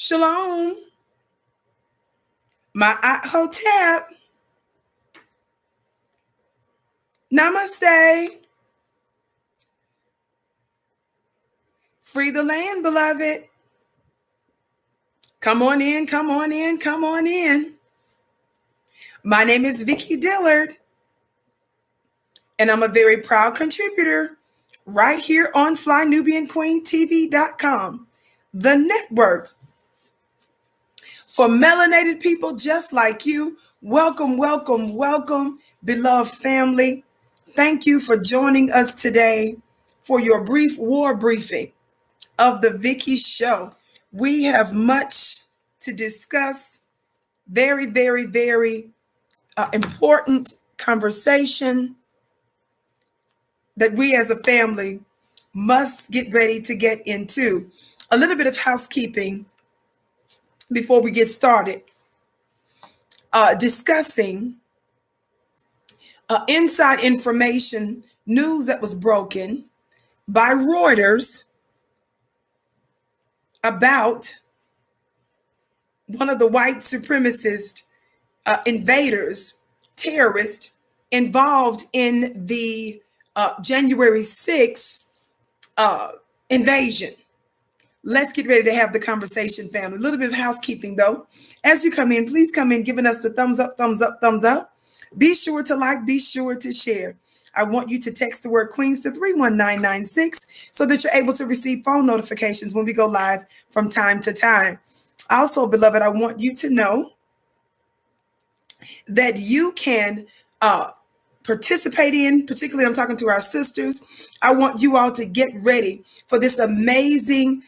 Shalom, my Hotep. Namaste. Free the land, beloved. Come on in, come on in, come on in. My name is Vicki Dillard, and I'm a very proud contributor right here on FlyNubianQueenTV.com, the network for melanated people just like you. Welcome, welcome, welcome, beloved family. Thank you for joining us today for your brief war briefing of the Vicki Show. We have much to discuss. Very, very, very important conversation that we as a family must get ready to get into. A little bit of housekeeping before we get started. Discussing inside information, news that was broken by Reuters about one of the white supremacist invaders, terrorists involved in the January 6th invasion. Let's get ready to have the conversation, family. A little bit of housekeeping, though. As you come in, please come in giving us the thumbs up, thumbs up, thumbs up. Be sure to like, be sure to share. I want you to text the word Queens to 31996 so that you're able to receive phone notifications when we go live from time to time. Also, beloved, I want you to know that you can participate in, particularly I'm talking to our sisters. I want you all to get ready for this amazing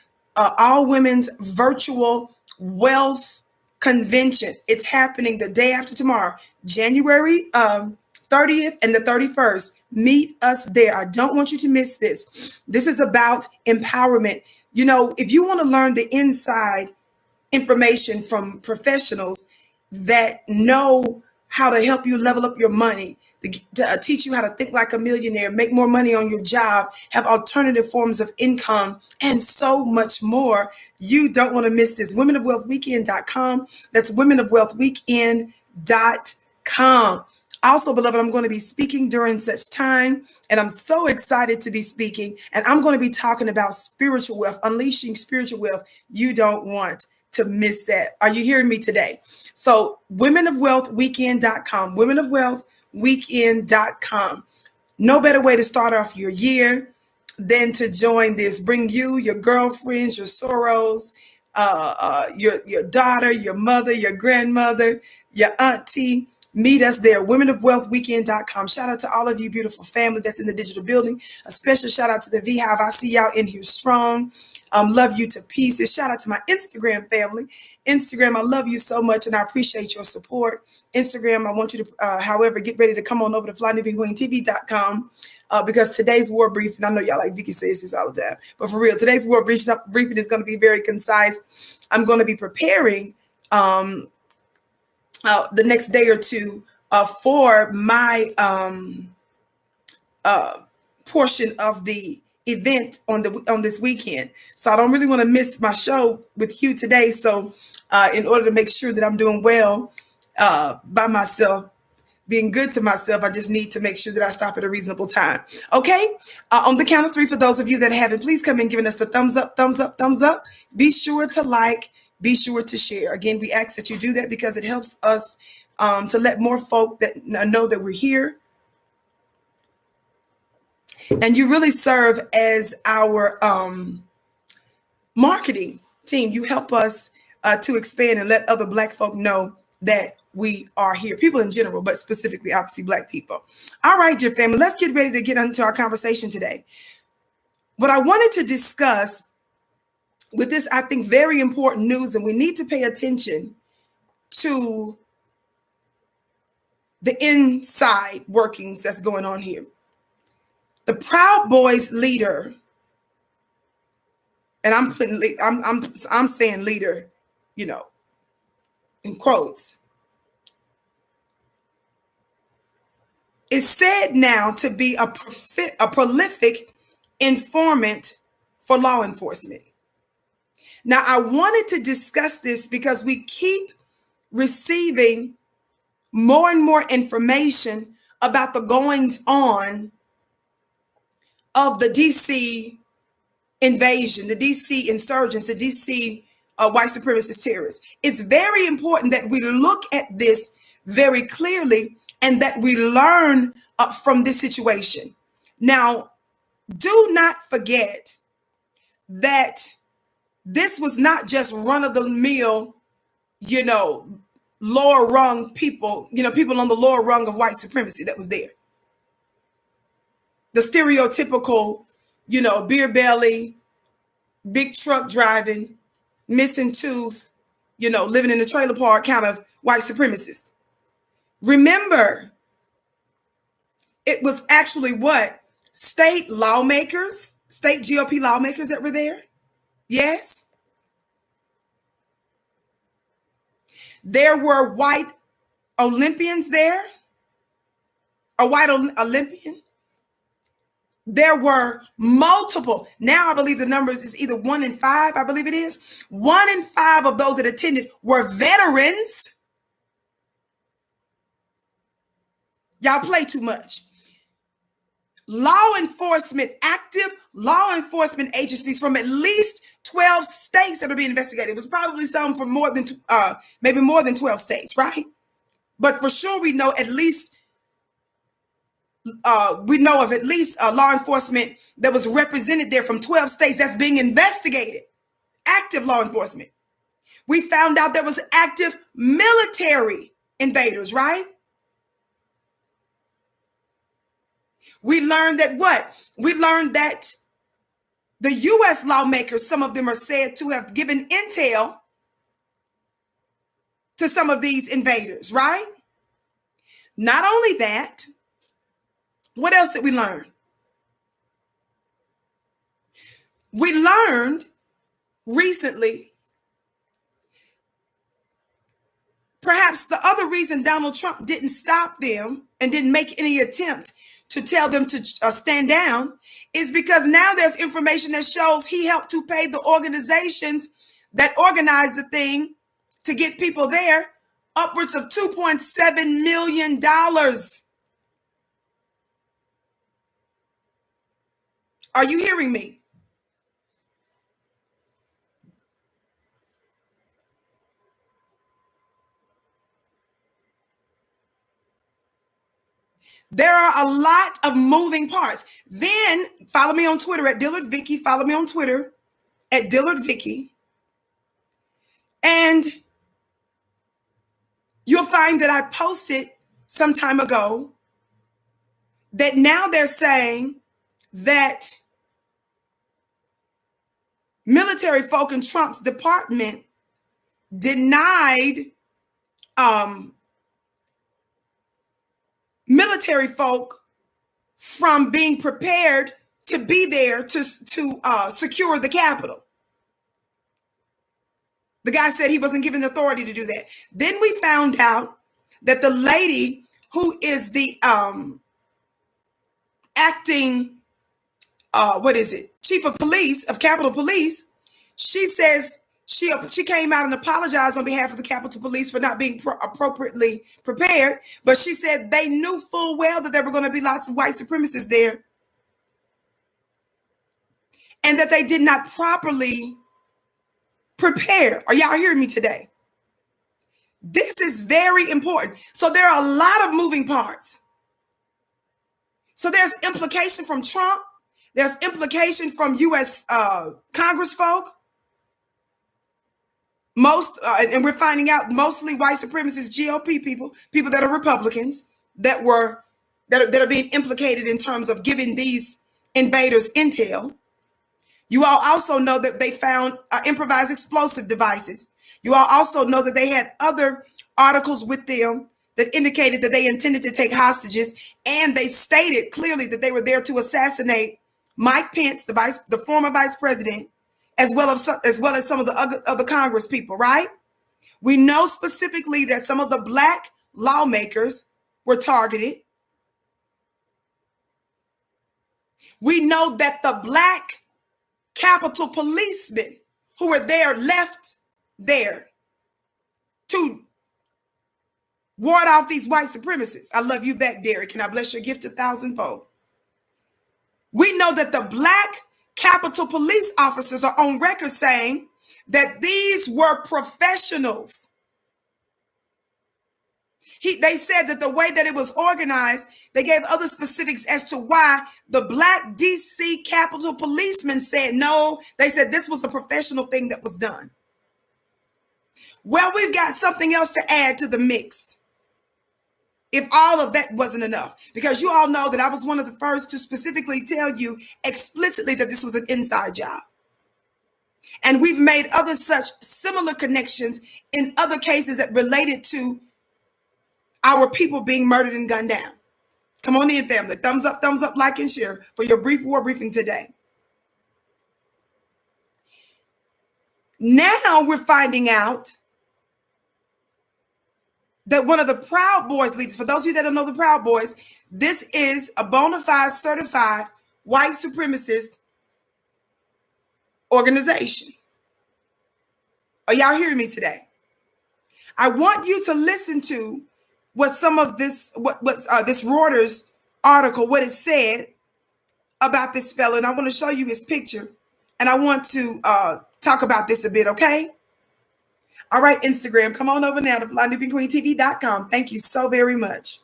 all women's virtual wealth convention. It's happening the day after tomorrow, January 30th and the 31st. Meet us there. I don't want you to miss this. This is about empowerment. You know, if you want to learn the inside information from professionals that know how to help you level up your money, to teach you how to think like a millionaire, make more money on your job, have alternative forms of income, and so much more. You don't want to miss this. womenofwealthweekend.com. That's womenofwealthweekend.com. Also, beloved, I'm going to be speaking during such time, and I'm so excited to be speaking, and I'm going to be talking about spiritual wealth, unleashing spiritual wealth. You don't want to miss that. Are you hearing me today? So womenofwealthweekend.com, womenofwealthweekend.com. No better way to start off your year than to join this. Bring you, your girlfriends, your sorrows, your daughter, your mother, your grandmother, your auntie. Meet us there, womenofwealthweekend.com. Shout out to all of you beautiful family that's in the digital building. A special shout out to the V-Hive. I see y'all in here strong. Love you to pieces. Shout out to my Instagram family. Instagram, I love you so much and I appreciate your support. Instagram, I want you to, however, get ready to come on over to FlyNubianQueenTV.com because today's war briefing, I know y'all like Vicki says this all the time, but for real, today's war briefing is going to be very concise. I'm going to be preparing the next day or two for my portion of the event on this weekend. So I don't really want to miss my show with you today. So in order to make sure that I'm doing well by myself, being good to myself, I just need to make sure that I stop at a reasonable time. Okay? On the count of three, for those of you that haven't, please come in giving us a thumbs up, thumbs up, thumbs up. Be sure to like, be sure to share. Again, we ask that you do that because it helps us to let more folk that know that we're here. And you really serve as our marketing team. You help us to expand and let other Black folk know that we are here. People in general, but specifically, obviously, Black people. All right, dear family, let's get ready to get into our conversation today. What I wanted to discuss with this, I think, very important news, and we need to pay attention to the inside workings that's going on here. The Proud Boys leader, and I'm saying leader, you know, in quotes, is said now to be a prolific informant for law enforcement. Now, I wanted to discuss this because we keep receiving more and more information about the goings on of the DC invasion, the DC insurgents, the DC white supremacist terrorists. It's very important that we look at this very clearly and that we learn from this situation. Now, do not forget that this was not just run-of-the-mill, lower rung people, people on the lower rung of white supremacy that was there. The stereotypical, beer belly, big truck driving, missing tooth, living in a trailer park kind of white supremacist. Remember, it was actually what? State lawmakers, state GOP lawmakers that were there. Yes. There were white Olympians there, a white Olympian. There were multiple. Now I believe the numbers is either 1 in 5. I believe it is 1 in 5 of those that attended were veterans. Y'all play too much. Active law enforcement agencies from at least 12 states that are being investigated. It was probably some from maybe more than 12 states, right? But for sure, we know of at least law enforcement that was represented there from 12 states that's being investigated. Active law enforcement. We found out there was active military invaders, right? We learned that what? We learned that the U.S. lawmakers, some of them are said to have given intel to some of these invaders, right? Not only that, what else did we learn? We learned recently, perhaps the other reason Donald Trump didn't stop them and didn't make any attempt to tell them to stand down is because now there's information that shows he helped to pay the organizations that organized the thing to get people there upwards of $2.7 million. Are you hearing me? There are a lot of moving parts. Then follow me on Twitter at Dillard Vicki. Follow me on Twitter at Dillard Vicki. And you'll find that I posted some time ago that now they're saying that military folk in Trump's department denied military folk from being prepared to be there to secure the Capitol. The guy said he wasn't given authority to do that. Then we found out that the lady who is the acting, chief of police, of Capitol Police, she says she came out and apologized on behalf of the Capitol Police for not being appropriately prepared. But she said they knew full well that there were going to be lots of white supremacists there and that they did not properly prepare. Are y'all hearing me today? This is very important. So there are a lot of moving parts. So there's implication from Trump. There's implication from U.S. Congress folk. And we're finding out mostly white supremacist GOP people that are Republicans that are being implicated in terms of giving these invaders intel. You all also know that they found improvised explosive devices. You all also know that they had other articles with them that indicated that they intended to take hostages, and they stated clearly that they were there to assassinate Mike Pence, the former vice president, as well as some of the other Congress people, right? We know specifically that some of the black lawmakers were targeted. We know that the black Capitol policemen who were there left there to ward off these white supremacists. I love you back, Derek. Can I bless your gift 1,000-fold? We know that the Black Capitol Police officers are on record saying that these were professionals. They said that the way that it was organized, they gave other specifics as to why the Black DC Capitol policemen said no. They said this was a professional thing that was done. Well, we've got something else to add to the mix. If all of that wasn't enough, because you all know that I was one of the first to specifically tell you explicitly that this was an inside job. And we've made other such similar connections in other cases that related to our people being murdered and gunned down. Come on in, family. Thumbs up, like, and share for your brief war briefing today. Now we're finding out that one of the Proud Boys leaders, for those of you that don't know the Proud Boys, this is a bona fide, certified white supremacist organization. Are y'all hearing me today? I want you to listen to what some of this, this Reuters article, what it said about this fellow. And I want to show you his picture. And I want to talk about this a bit, okay? All right, Instagram, come on over now to FlyNewBeQueenTV.com. Thank you so very much.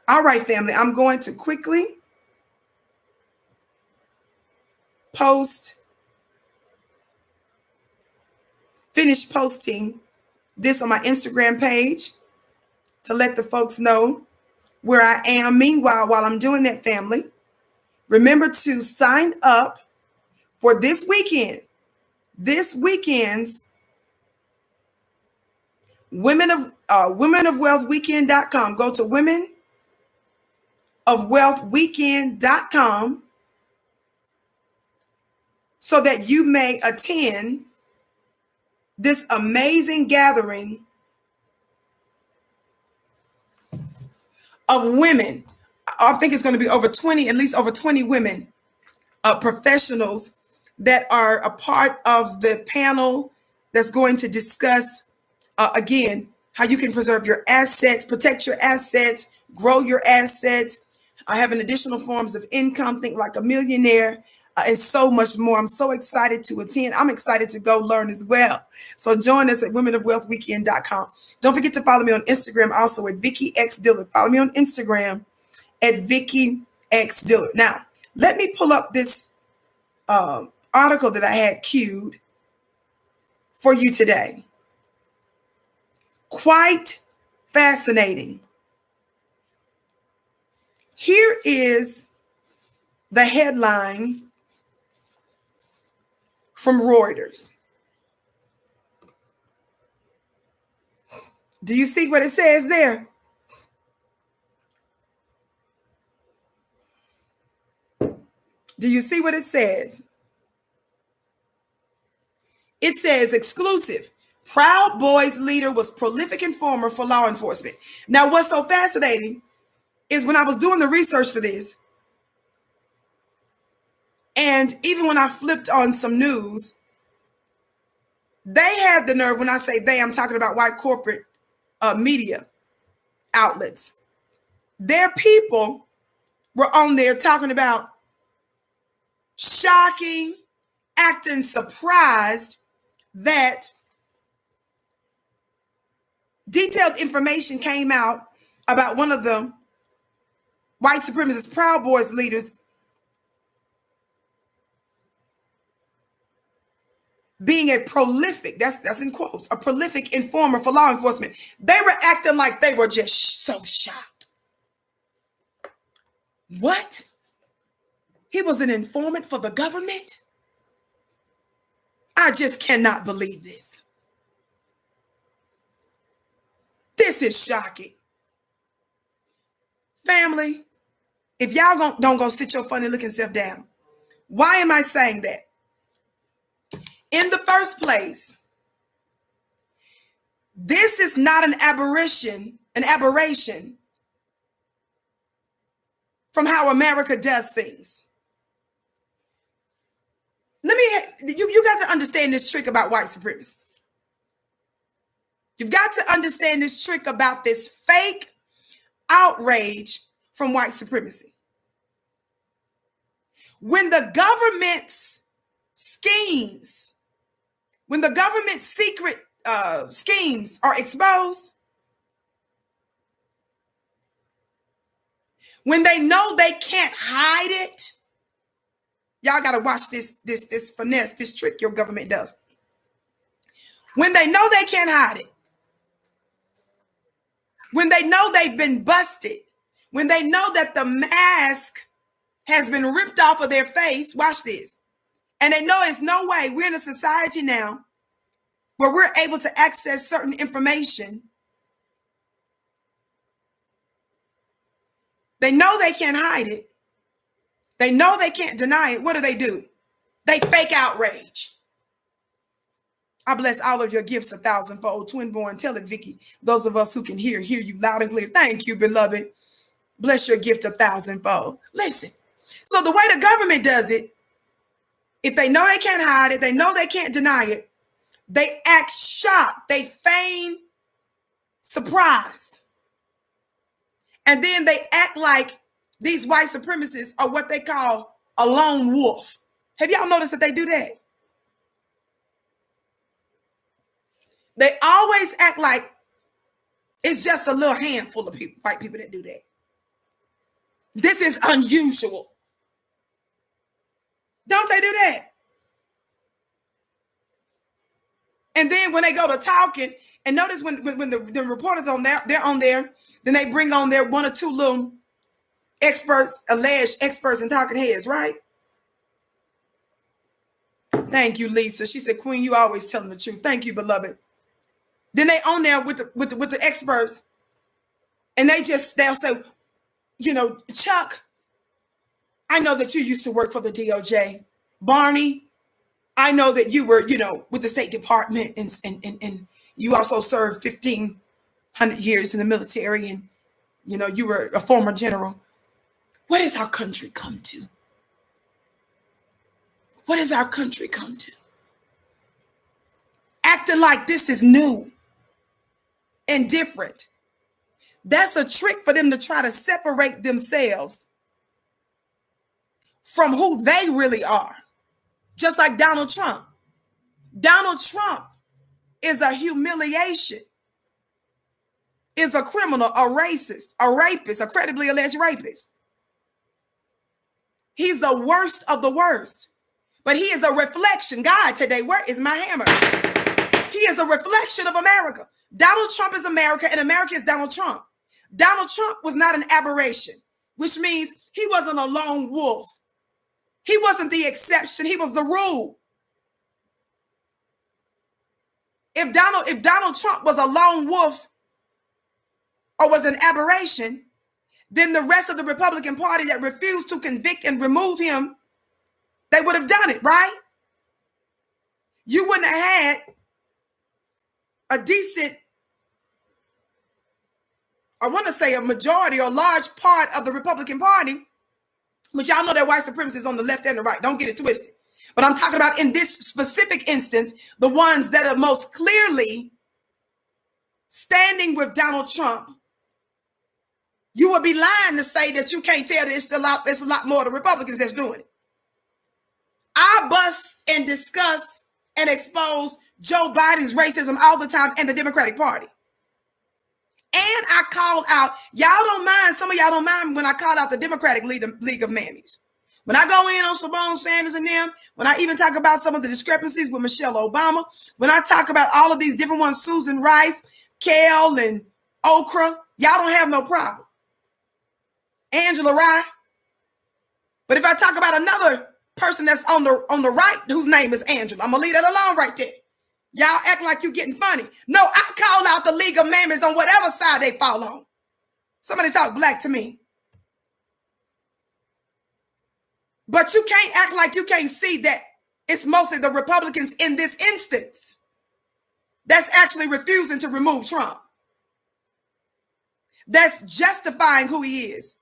All right, family, I'm going to quickly finish posting this on my Instagram page to let the folks know where I am. Meanwhile, while I'm doing that, family, remember to sign up for this weekend's Women of Wealth Weekend.com. Go to womenofwealthweekend.com so that you may attend this amazing gathering of women. I think it's going to be over 20, at least over 20 women, professionals that are a part of the panel that's going to discuss, again, how you can preserve your assets, protect your assets, grow your assets, having additional forms of income, think like a millionaire, and so much more. I'm so excited to attend. I'm excited to go learn as well. So join us at womenofwealthweekend.com. Don't forget to follow me on Instagram also at Vicki X Dillard. Follow me on Instagram at Vicki X Dillard. Now, let me pull up this article that I had queued for you today. Quite fascinating. Here is the headline from Reuters. Do you see what it says there? Do you see what it says? It says exclusive. Proud Boys leader was prolific informer for law enforcement. Now, what's so fascinating is when I was doing the research for this, and even when I flipped on some news, they had the nerve, when I say they, I'm talking about white corporate media outlets. Their people were on there talking about shocking, acting surprised that detailed information came out about one of the white supremacist Proud Boys leaders being a prolific, that's in quotes, a prolific informer for law enforcement. They were acting like they were just so shocked. What? He was an informant for the government? I just cannot believe this. This is shocking. Family, if y'all don't go sit your funny looking self down, why am I saying that? In the first place, this is not an aberration from how America does things. you got to understand this trick about white supremacy. You've got to understand this trick about this fake outrage from white supremacy. When the government's schemes, when the government's secret schemes are exposed, when they know they can't hide it, y'all got to watch this finesse, this trick your government does. When they know they can't hide it, when they know they've been busted, when they know that the mask has been ripped off of their face, watch this, and they know it's no way, we're in a society now where we're able to access certain information. They know they can't hide it. They know they can't deny it. What do? They fake outrage. I bless all of your gifts 1,000-fold. Twin born, tell it, Vicki. Those of us who can hear you loud and clear. Thank you, beloved. Bless your gift 1,000-fold. Listen. So the way the government does it, if they know they can't hide it, they know they can't deny it, they act shocked. They feign surprise. And then they act like these white supremacists are what they call a lone wolf. Have y'all noticed that they do that? They always act like it's just a little handful of people, white people that do that. This is unusual. Don't they do that? And then when they go to talking, and notice when the reporters on there, they're on there, then they bring on their one or two little experts, alleged experts and talking heads, right? Thank you, Lisa. She said, Queen, you always telling the truth. Thank you, beloved. Then they on there with the experts, and they'll say, you know, Chuck, I know that you used to work for the DOJ. Barney, I know that you were, you know, with the State Department, and you also served 1,500 years in the military, and you know, you were a former general. What has our country come to? What has our country come to? Acting like this is new and different. That's a trick for them to try to separate themselves from who they really are. Just like Donald Trump. Donald Trump is a humiliation, is a criminal, a racist, a rapist, a credibly alleged rapist. He's the worst of the worst. But he is a reflection. God, today, where is my hammer? He is a reflection of America. Donald Trump is America, and America is Donald Trump. Donald Trump was not an aberration, which means he wasn't a lone wolf. He wasn't the exception. He was the rule. If Donald Trump was a lone wolf or was an aberration, then the rest of the Republican Party that refused to convict and remove him, they would have done it, right? You wouldn't have had a decent, I want to say a majority or large part of the Republican Party, but y'all know that white supremacy is on the left and the right. Don't get it twisted. But I'm talking about in this specific instance, the ones that are most clearly standing with Donald Trump. You would be lying to say that you can't tell that it's a lot more of the Republicans that's doing it. I bust and discuss and expose Joe Biden's racism all the time and the Democratic Party. And I called out, some of y'all don't mind when I call out the Democratic League of Mammies. When I go in on Simone Sanders and them, when I even talk about some of the discrepancies with Michelle Obama, when I talk about all of these different ones, Susan Rice, Kale, and Okra, y'all don't have no problem. Angela Rye. But if I talk about another person that's on the right, whose name is Angela, I'm going to leave that alone right there. Y'all act like you getting funny. No, I call out the League of Mammies on whatever side they fall on. Somebody talk black to me. But you can't act like you can't see that it's mostly the Republicans in this instance that's actually refusing to remove Trump. That's justifying who he is.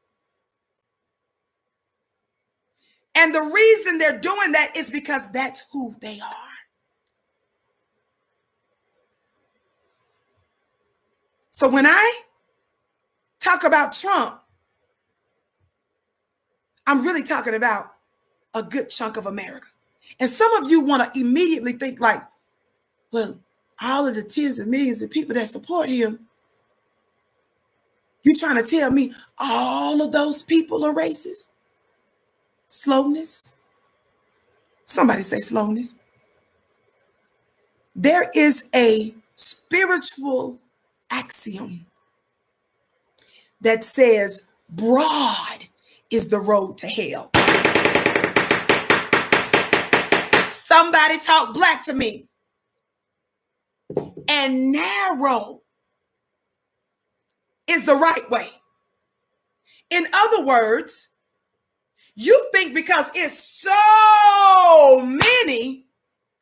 And the reason they're doing that is because that's who they are. So when I talk about Trump, I'm really talking about a good chunk of America. And some of you want to immediately think like, well, all of the tens of millions of people that support him, you trying to tell me all of those people are racist? Slowness. Somebody say slowness. There is a spiritual axiom that says broad is the road to hell. Somebody talk black to me. And narrow is the right way. In other words, you think because it's so many,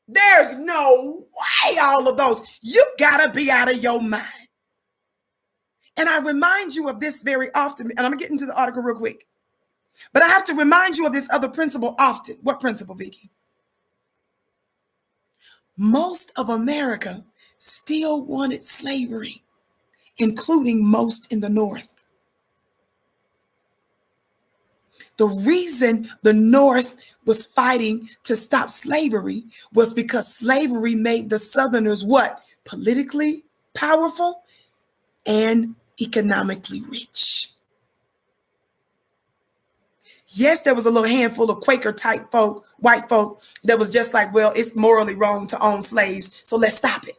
there's no way all of those. You gotta be out of your mind. And I remind you of this very often, and I'm gonna get into the article real quick. But I have to remind you of this other principle often. What principle, Vicki? Most of America still wanted slavery, including most in the North. The reason the North was fighting to stop slavery was because slavery made the Southerners what? Politically powerful and economically rich. Yes, there was a little handful of Quaker type folk, white folk, that was just like, well, it's morally wrong to own slaves, so let's stop it.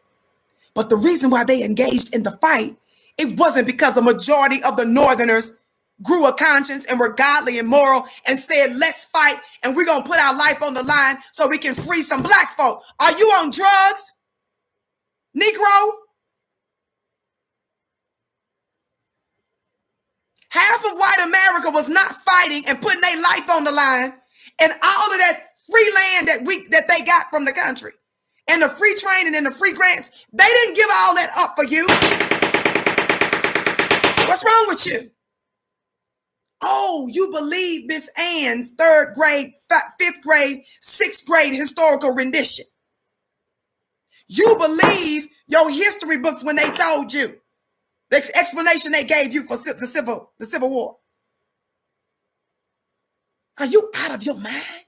But the reason why they engaged in the fight, it wasn't because a majority of the Northerners grew a conscience and were godly and moral and said, let's fight and we're going to put our life on the line so we can free some black folk. Are you on drugs, Negro? Half of white America was not fighting and putting their life on the line, and all of that free land that they got from the country and the free training and the free grants, they didn't give all that up for you. What's wrong with you? Oh, you believe Miss Ann's 3rd grade, 5th grade, 6th grade historical rendition. You believe your history books when they told you the explanation they gave you for the Civil War. Are you out of your mind?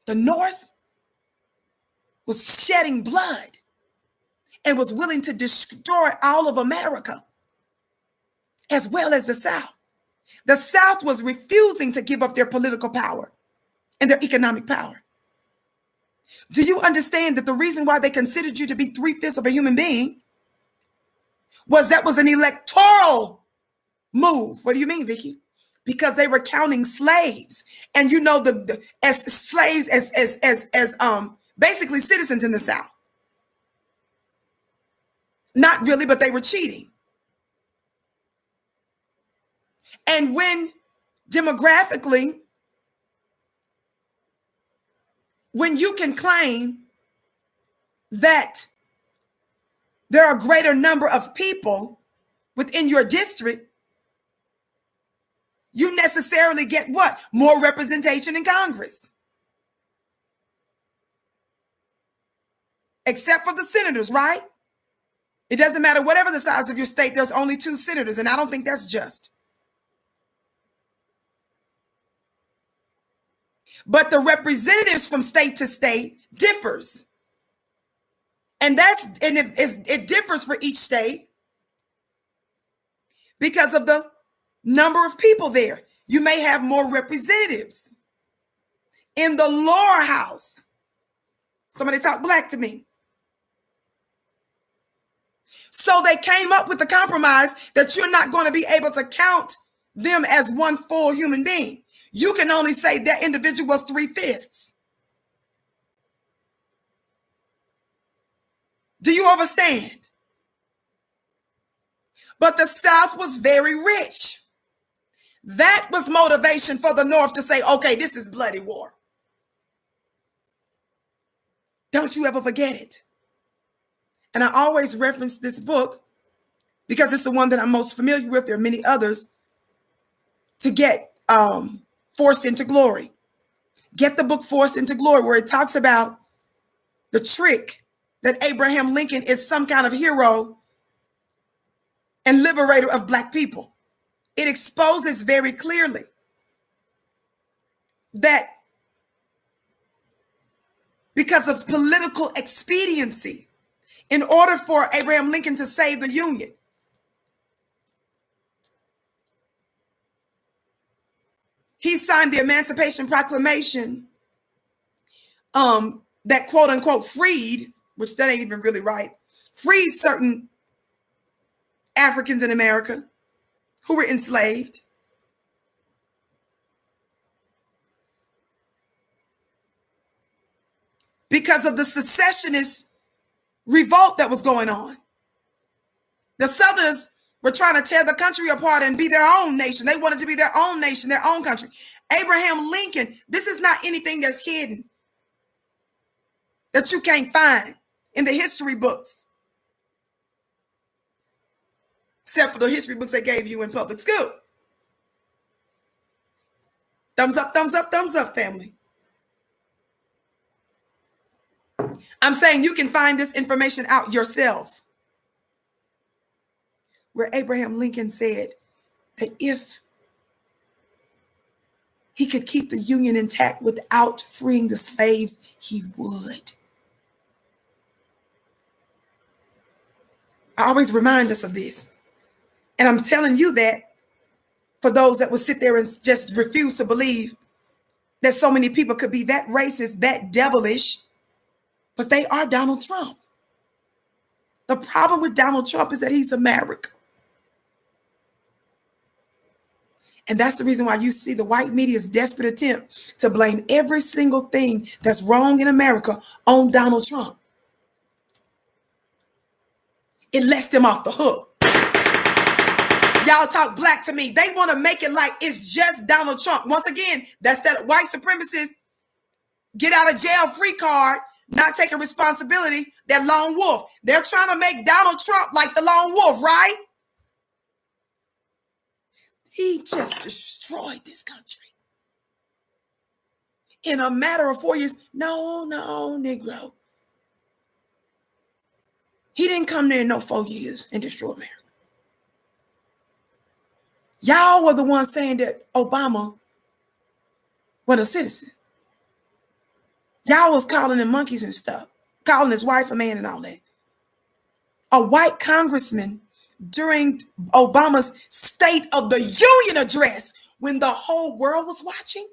The North was shedding blood and was willing to destroy all of America, as well as the South. The South was refusing to give up their political power and their economic power. Do you understand that the reason why they considered you to be 3/5 of a human being was an electoral move? What do you mean, Vicki? Because they were counting slaves, and you know as slaves as basically citizens in the South. Not really, but they were cheating. And when demographically, when you can claim that there are a greater number of people within your district, you necessarily get what? More representation in Congress. Except for the senators, right? It doesn't matter whatever the size of your state, there's only 2 senators, and I don't think that's just. But the representatives from state to state differs. And it differs for each state because of the number of people there. You may have more representatives in the lower house. Somebody talk black to me. So they came up with the compromise that you're not going to be able to count them as one full human being. You can only say that individual was 3/5. Do you understand? But the South was very rich. That was motivation for the North to say, okay, this is bloody war. Don't you ever forget it. And I always reference this book because it's the one that I'm most familiar with. There are many others. To get Forced into Glory. Get the book Forced into Glory, where it talks about the trick that Abraham Lincoln is some kind of hero and liberator of Black people. It exposes very clearly that because of political expediency, in order for Abraham Lincoln to save the Union, he signed the Emancipation Proclamation that quote unquote freed, which that ain't even really right, freed certain Africans in America who were enslaved. Because of the secessionist revolt that was going on. The Southerners were trying to tear the country apart and be their own nation. They wanted to be their own nation, their own country. Abraham Lincoln, this is not anything that's hidden, that you can't find in the history books, except for the history books they gave you in public school. Thumbs up, thumbs up, thumbs up, family. I'm saying you can find this information out yourself, where Abraham Lincoln said that if he could keep the Union intact without freeing the slaves, he would. I always remind us of this. And I'm telling you that for those that will sit there and just refuse to believe that so many people could be that racist, that devilish, but they are Donald Trump. The problem with Donald Trump is that he's America. And that's the reason why you see the white media's desperate attempt to blame every single thing that's wrong in America on Donald Trump. It lets them off the hook. Y'all talk black to me. They want to make it like it's just Donald Trump. Once again, that's that white supremacist get out of jail free card, not taking responsibility, that lone wolf. They're trying to make Donald Trump like the lone wolf, right? He just destroyed this country in a matter of 4 years. No, Negro. He didn't come there in no 4 years and destroy America. Y'all were the ones saying that Obama was a citizen. Y'all was calling him monkeys and stuff, calling his wife a man and all that. A white congressman during Obama's State of the Union address, when the whole world was watching,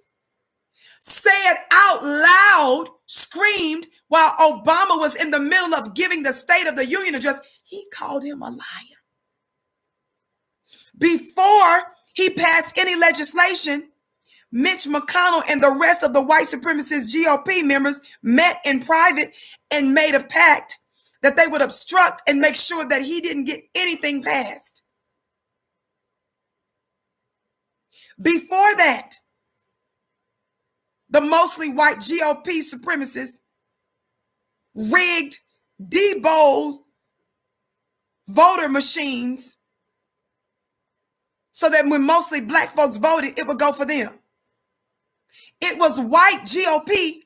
said out loud, screamed while Obama was in the middle of giving the State of the Union address, he called him a liar. Before he passed any legislation, Mitch McConnell and the rest of the white supremacist GOP members met in private and made a pact that they would obstruct and make sure that he didn't get anything passed. Before that, the mostly white GOP supremacists rigged, deboned voter machines so that when mostly black folks voted, it would go for them. It was white GOP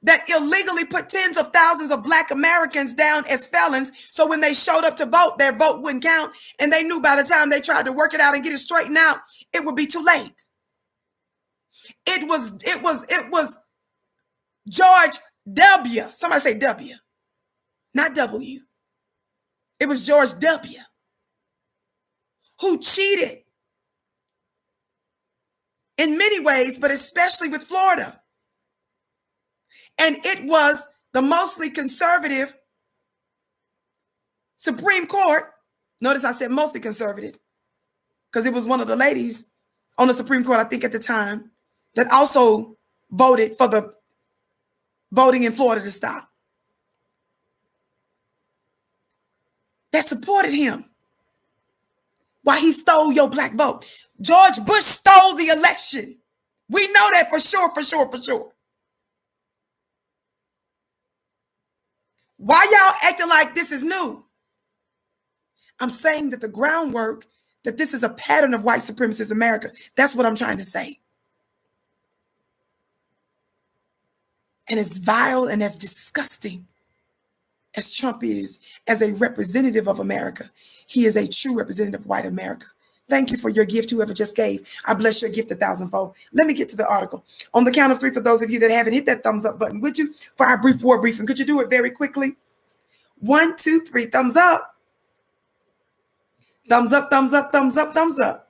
that illegally put tens of thousands of black Americans down as felons. So when they showed up to vote, their vote wouldn't count. And they knew by the time they tried to work it out and get it straightened out, it would be too late. It was George W. Somebody say W, not W. It was George W. who cheated in many ways, but especially with Florida. And it was the mostly conservative Supreme Court. Notice I said mostly conservative because it was one of the ladies on the Supreme Court, I think at the time, that also voted for the voting in Florida to stop. That supported him while he stole your black vote. George Bush stole the election. We know that for sure, for sure, for sure. Why y'all acting like this is new? I'm saying that the groundwork, that this is a pattern of white supremacist America. That's what I'm trying to say. And as vile and as disgusting as Trump is as a representative of America, he is a true representative of white America. Thank you for your gift, whoever just gave. I bless your gift 1,000-fold. Let me get to the article. On the count of 3, for those of you that haven't hit that thumbs up button, would you, for our brief war briefing, could you do it very quickly? 1, 2, 3, thumbs up. Thumbs up, thumbs up, thumbs up, thumbs up.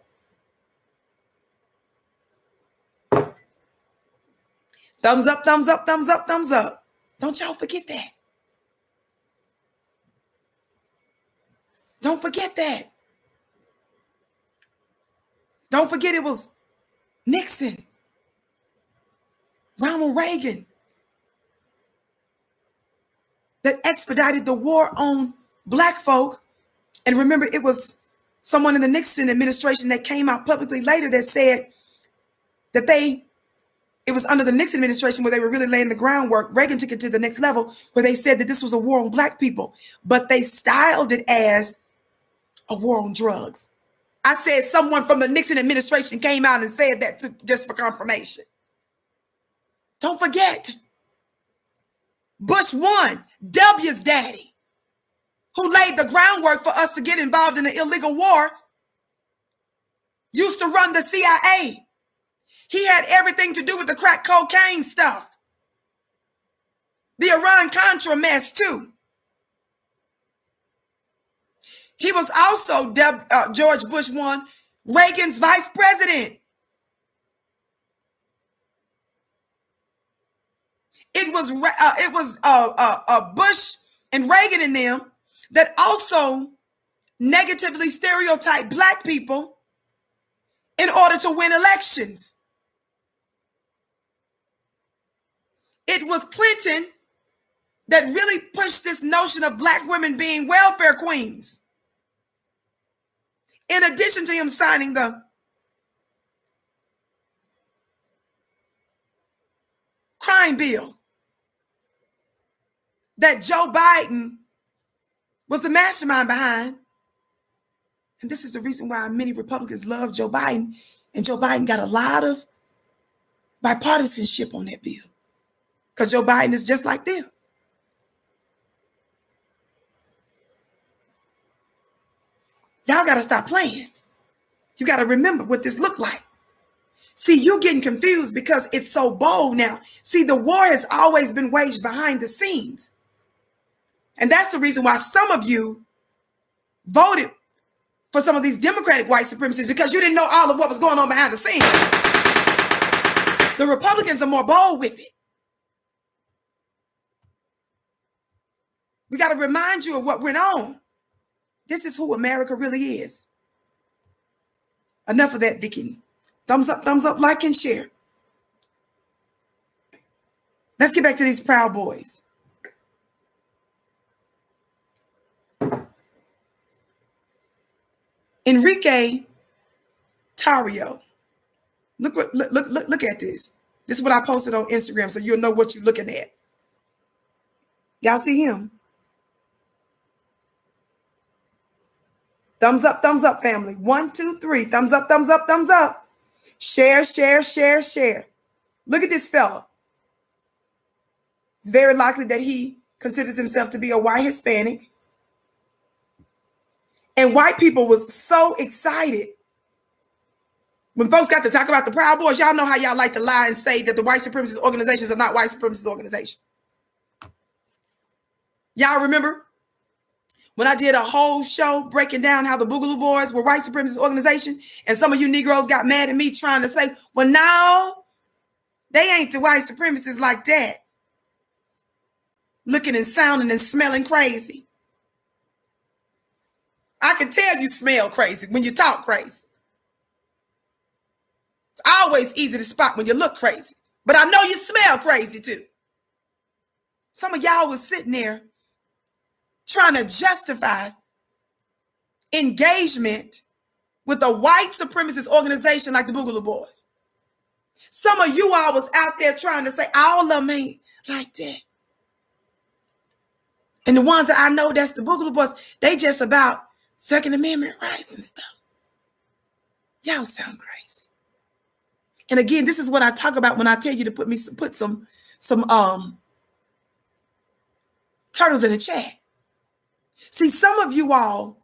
Thumbs up, thumbs up, thumbs up, thumbs up. Don't y'all forget that. Don't forget that. Don't forget it was Nixon, Ronald Reagan, that expedited the war on black folk. And remember, it was someone in the Nixon administration that came out publicly later that said that it was under the Nixon administration where they were really laying the groundwork. Reagan took it to the next level where they said that this was a war on black people, but they styled it as a war on drugs. I said someone from the Nixon administration came out and said that just for confirmation. Don't forget, Bush 1, W's daddy, who laid the groundwork for us to get involved in the illegal war, used to run the CIA. He had everything to do with the crack cocaine stuff. The Iran-Contra mess too. He was also George Bush 1, Reagan's vice president. It was Bush and Reagan and them that also negatively stereotyped black people in order to win elections. It was Clinton that really pushed this notion of black women being welfare queens. In addition to him signing the crime bill that Joe Biden was the mastermind behind. And this is the reason why many Republicans love Joe Biden. And Joe Biden got a lot of bipartisanship on that bill, because Joe Biden is just like them. Y'all got to stop playing. You got to remember what this looked like. See, you getting confused because it's so bold now. See, the war has always been waged behind the scenes. And that's the reason why some of you voted for some of these Democratic white supremacists, because you didn't know all of what was going on behind the scenes. The Republicans are more bold with it. We got to remind you of what went on. This is who America really is. Enough of that, Vicki. Thumbs up, like and share. Let's get back to these Proud Boys. Enrique Tarrio. Look at this. This is what I posted on Instagram, so you'll know what you're looking at. Y'all see him? Thumbs up, family. 1, 2, 3. Thumbs up, thumbs up, thumbs up. Share, share, share, share. Look at this fella. It's very likely that he considers himself to be a white Hispanic. And white people was so excited when folks got to talk about the Proud Boys. Y'all know how y'all like to lie and say that the white supremacist organizations are not white supremacist organizations. Y'all remember when I did a whole show breaking down how the Boogaloo Boys were white supremacist organization, and some of you Negroes got mad at me trying to say, well, no, they ain't the white supremacists like that. Looking and sounding and smelling crazy. I can tell you smell crazy when you talk crazy. It's always easy to spot when you look crazy, but I know you smell crazy too. Some of y'all was sitting there trying to justify engagement with a white supremacist organization like the Boogaloo Boys. Some of you all was out there trying to say all of them ain't like that. And the ones that I know that's the Boogaloo Boys, they just about Second Amendment rights and stuff. Y'all sound crazy. And again, this is what I talk about when I tell you to put some turtles in the chat. See, some of you all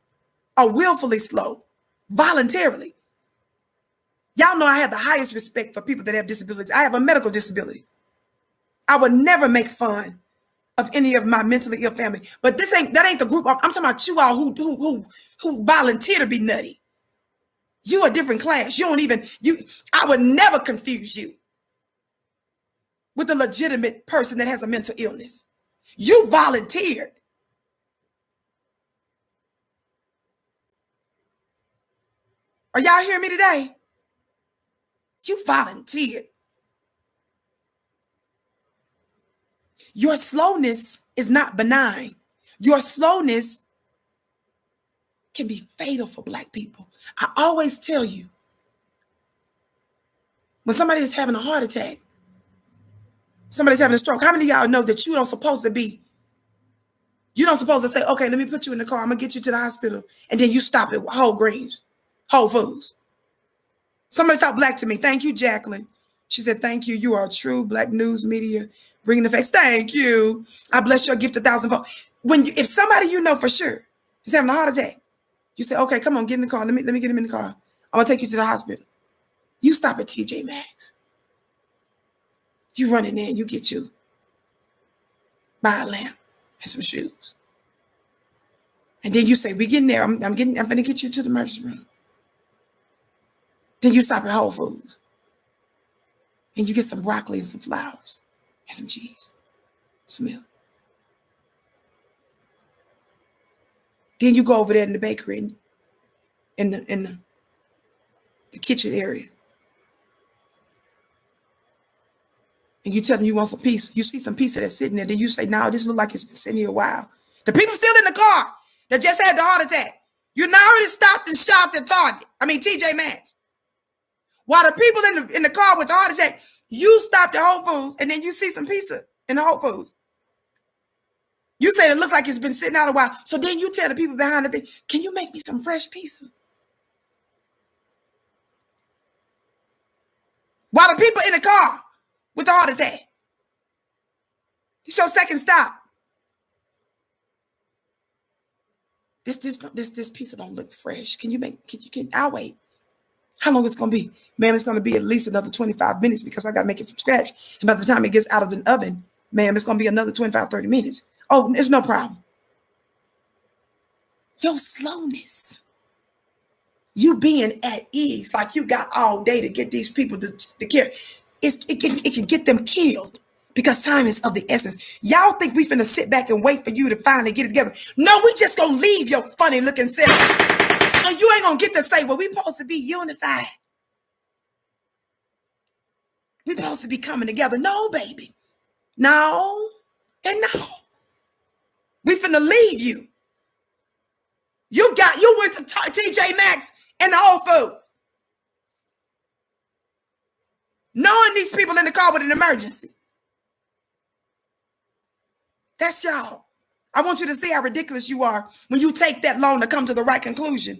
are willfully slow, voluntarily. Y'all know I have the highest respect for people that have disabilities. I have a medical disability. I would never make fun of any of my mentally ill family. But that ain't the group. I'm talking about you all who volunteer to be nutty. You a different class. I would never confuse you with a legitimate person that has a mental illness. You volunteered. Are y'all hearing me today? You volunteered. Your slowness is not benign. Your slowness can be fatal for Black people. I always tell you, when somebody is having a heart attack, somebody's having a stroke, how many of y'all know that you don't supposed to say, okay, let me put you in the car, I'm gonna get you to the hospital, and then you stop at Whole Foods. Somebody talk Black to me. Thank you, Jacqueline. She said, thank you. You are true Black news media, bringing the facts. Thank you. I bless your gift 1,000-fold. If somebody you know for sure is having a heart attack, you say, okay, come on, get in the car. Let me get him in the car. I'm gonna take you to the hospital. You stop at TJ Maxx. You run in there and you get you buy a lamp and some shoes. And then you say, we getting there. I'm gonna get you to the emergency room. Then you stop at Whole Foods and you get some broccoli and some flowers and some cheese, some milk. Then you go over there in the bakery and in the kitchen area. And you tell them you want some pizza. You see some pizza that's sitting there. Then you say, no, this look like it's been sitting here a while. The people still in the car that just had the heart attack. You now already stopped and shopped at TJ Maxx. While the people in the car with the heart attack, you stopped at Whole Foods and then you see some pizza in the Whole Foods. You say it looks like it's been sitting out a while. So then you tell the people behind the thing, can you make me some fresh pizza? While the people in the car with the heart attack, it's your second stop. This pizza don't look fresh. I'll wait. How long is it going to be? Ma'am, it's going to be at least another 25 minutes because I got to make it from scratch. And by the time it gets out of the oven, ma'am, it's going to be another 25, 30 minutes. Oh, it's no problem. Your slowness, you being at ease, like you got all day to get these people to care, it can get them killed because time is of the essence. Y'all think we finna sit back and wait for you to finally get it together. No, we just gonna leave your funny looking self. And you ain't gonna get to say, well, we supposed to be unified. We supposed to be coming together. No, baby. No and no. We finna leave you. You went to TJ Maxx and the Whole Foods, knowing these people in the car with an emergency. That's y'all. I want you to see how ridiculous you are when you take that long to come to the right conclusion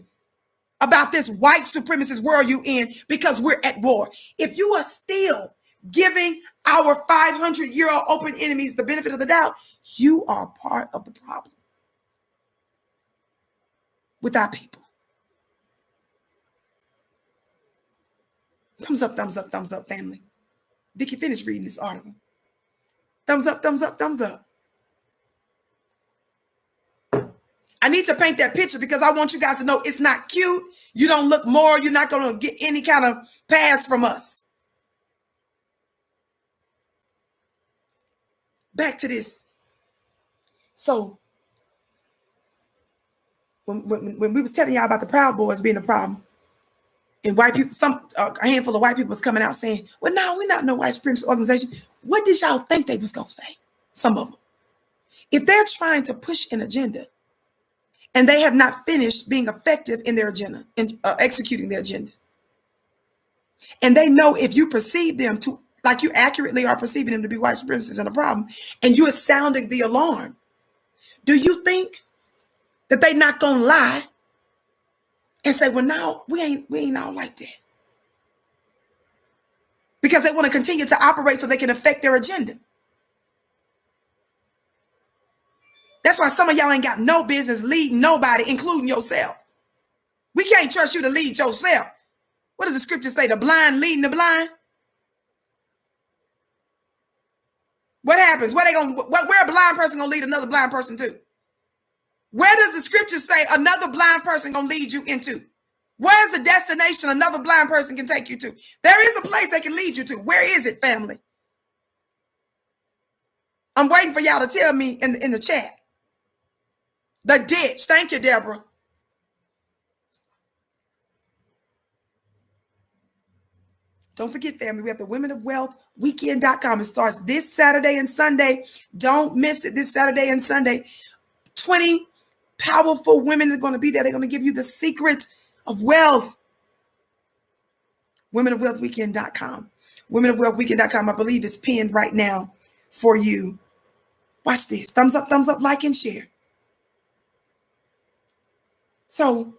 about this white supremacist world you in, because we're at war. If you are still giving our 500-year-old open enemies the benefit of the doubt, you are part of the problem with our people. Thumbs up, thumbs up, thumbs up, family. Vicki, finish reading this article. Thumbs up, thumbs up, thumbs up. I need to paint that picture because I want you guys to know it's not cute. You don't look more. You're not going to get any kind of pass from us. Back to this. So when we was telling y'all about the Proud Boys being a problem, and white people, a handful of white people was coming out saying, well, no, we're not no white supremacist organization. What did y'all think they was going to say? Some of them. If they're trying to push an agenda and they have not finished being effective in their agenda and executing their agenda, and they know if you perceive them to, like you accurately are perceiving them to be white supremacists and a problem, and you are sounding the alarm, do you think that they're not going to lie and say, well, no, we ain't all like that. Because they want to continue to operate so they can affect their agenda. That's why some of y'all ain't got no business leading nobody, including yourself. We can't trust you to lead yourself. What does the scripture say? The blind leading the blind? What happens? Where a blind person gonna lead another blind person to? Where does the scripture say another blind person gonna lead you into? Where's the destination another blind person can take you to? There is a place they can lead you to. Where is it, family? I'm waiting for y'all to tell me in the chat. The ditch. Thank you, Deborah. Don't forget, family, we have the Women of Wealth Weekend.com. It starts this Saturday and Sunday. Don't miss it this Saturday and Sunday. 20 powerful women are going to be there. They're going to give you the secrets of wealth. Women of Wealth Weekend.com. Women of Wealth Weekend.com, I believe, is pinned right now for you. Watch this. Thumbs up, like, and share. So,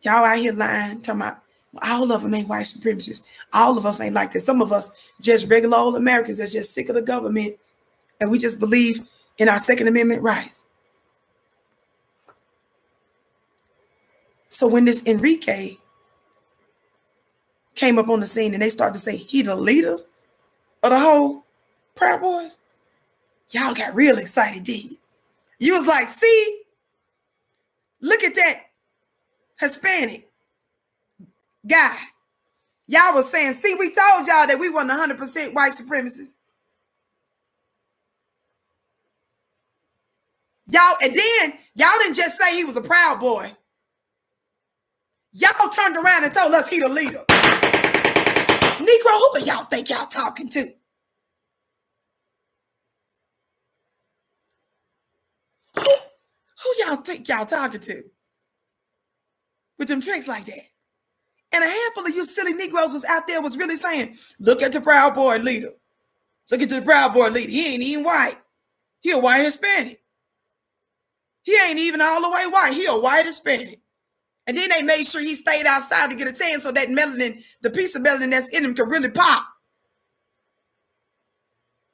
y'all out here lying, talking about all of them ain't white supremacists. All of us ain't like this. Some of us just regular old Americans that's just sick of the government, and we just believe in our Second Amendment rights. So when this Enrique came up on the scene and they started to say he the leader of the whole Proud Boys, y'all got real excited, did you? You was like, see, look at that Hispanic guy. Y'all was saying, see, we told y'all that we wasn't 100% white supremacists. Y'all, and then y'all didn't just say he was a Proud Boy. Y'all turned around and told us he the leader. Negro, who do y'all think y'all talking to? Who y'all think y'all talking to? With them tricks like that. And a handful of you silly Negroes was out there was really saying, look at the Proud Boy leader. Look at the Proud Boy leader. He ain't even white. He a white Hispanic. He ain't even all the way white. He a white Hispanic. And then they made sure he stayed outside to get a tan so that melanin, the piece of melanin that's in him, could really pop.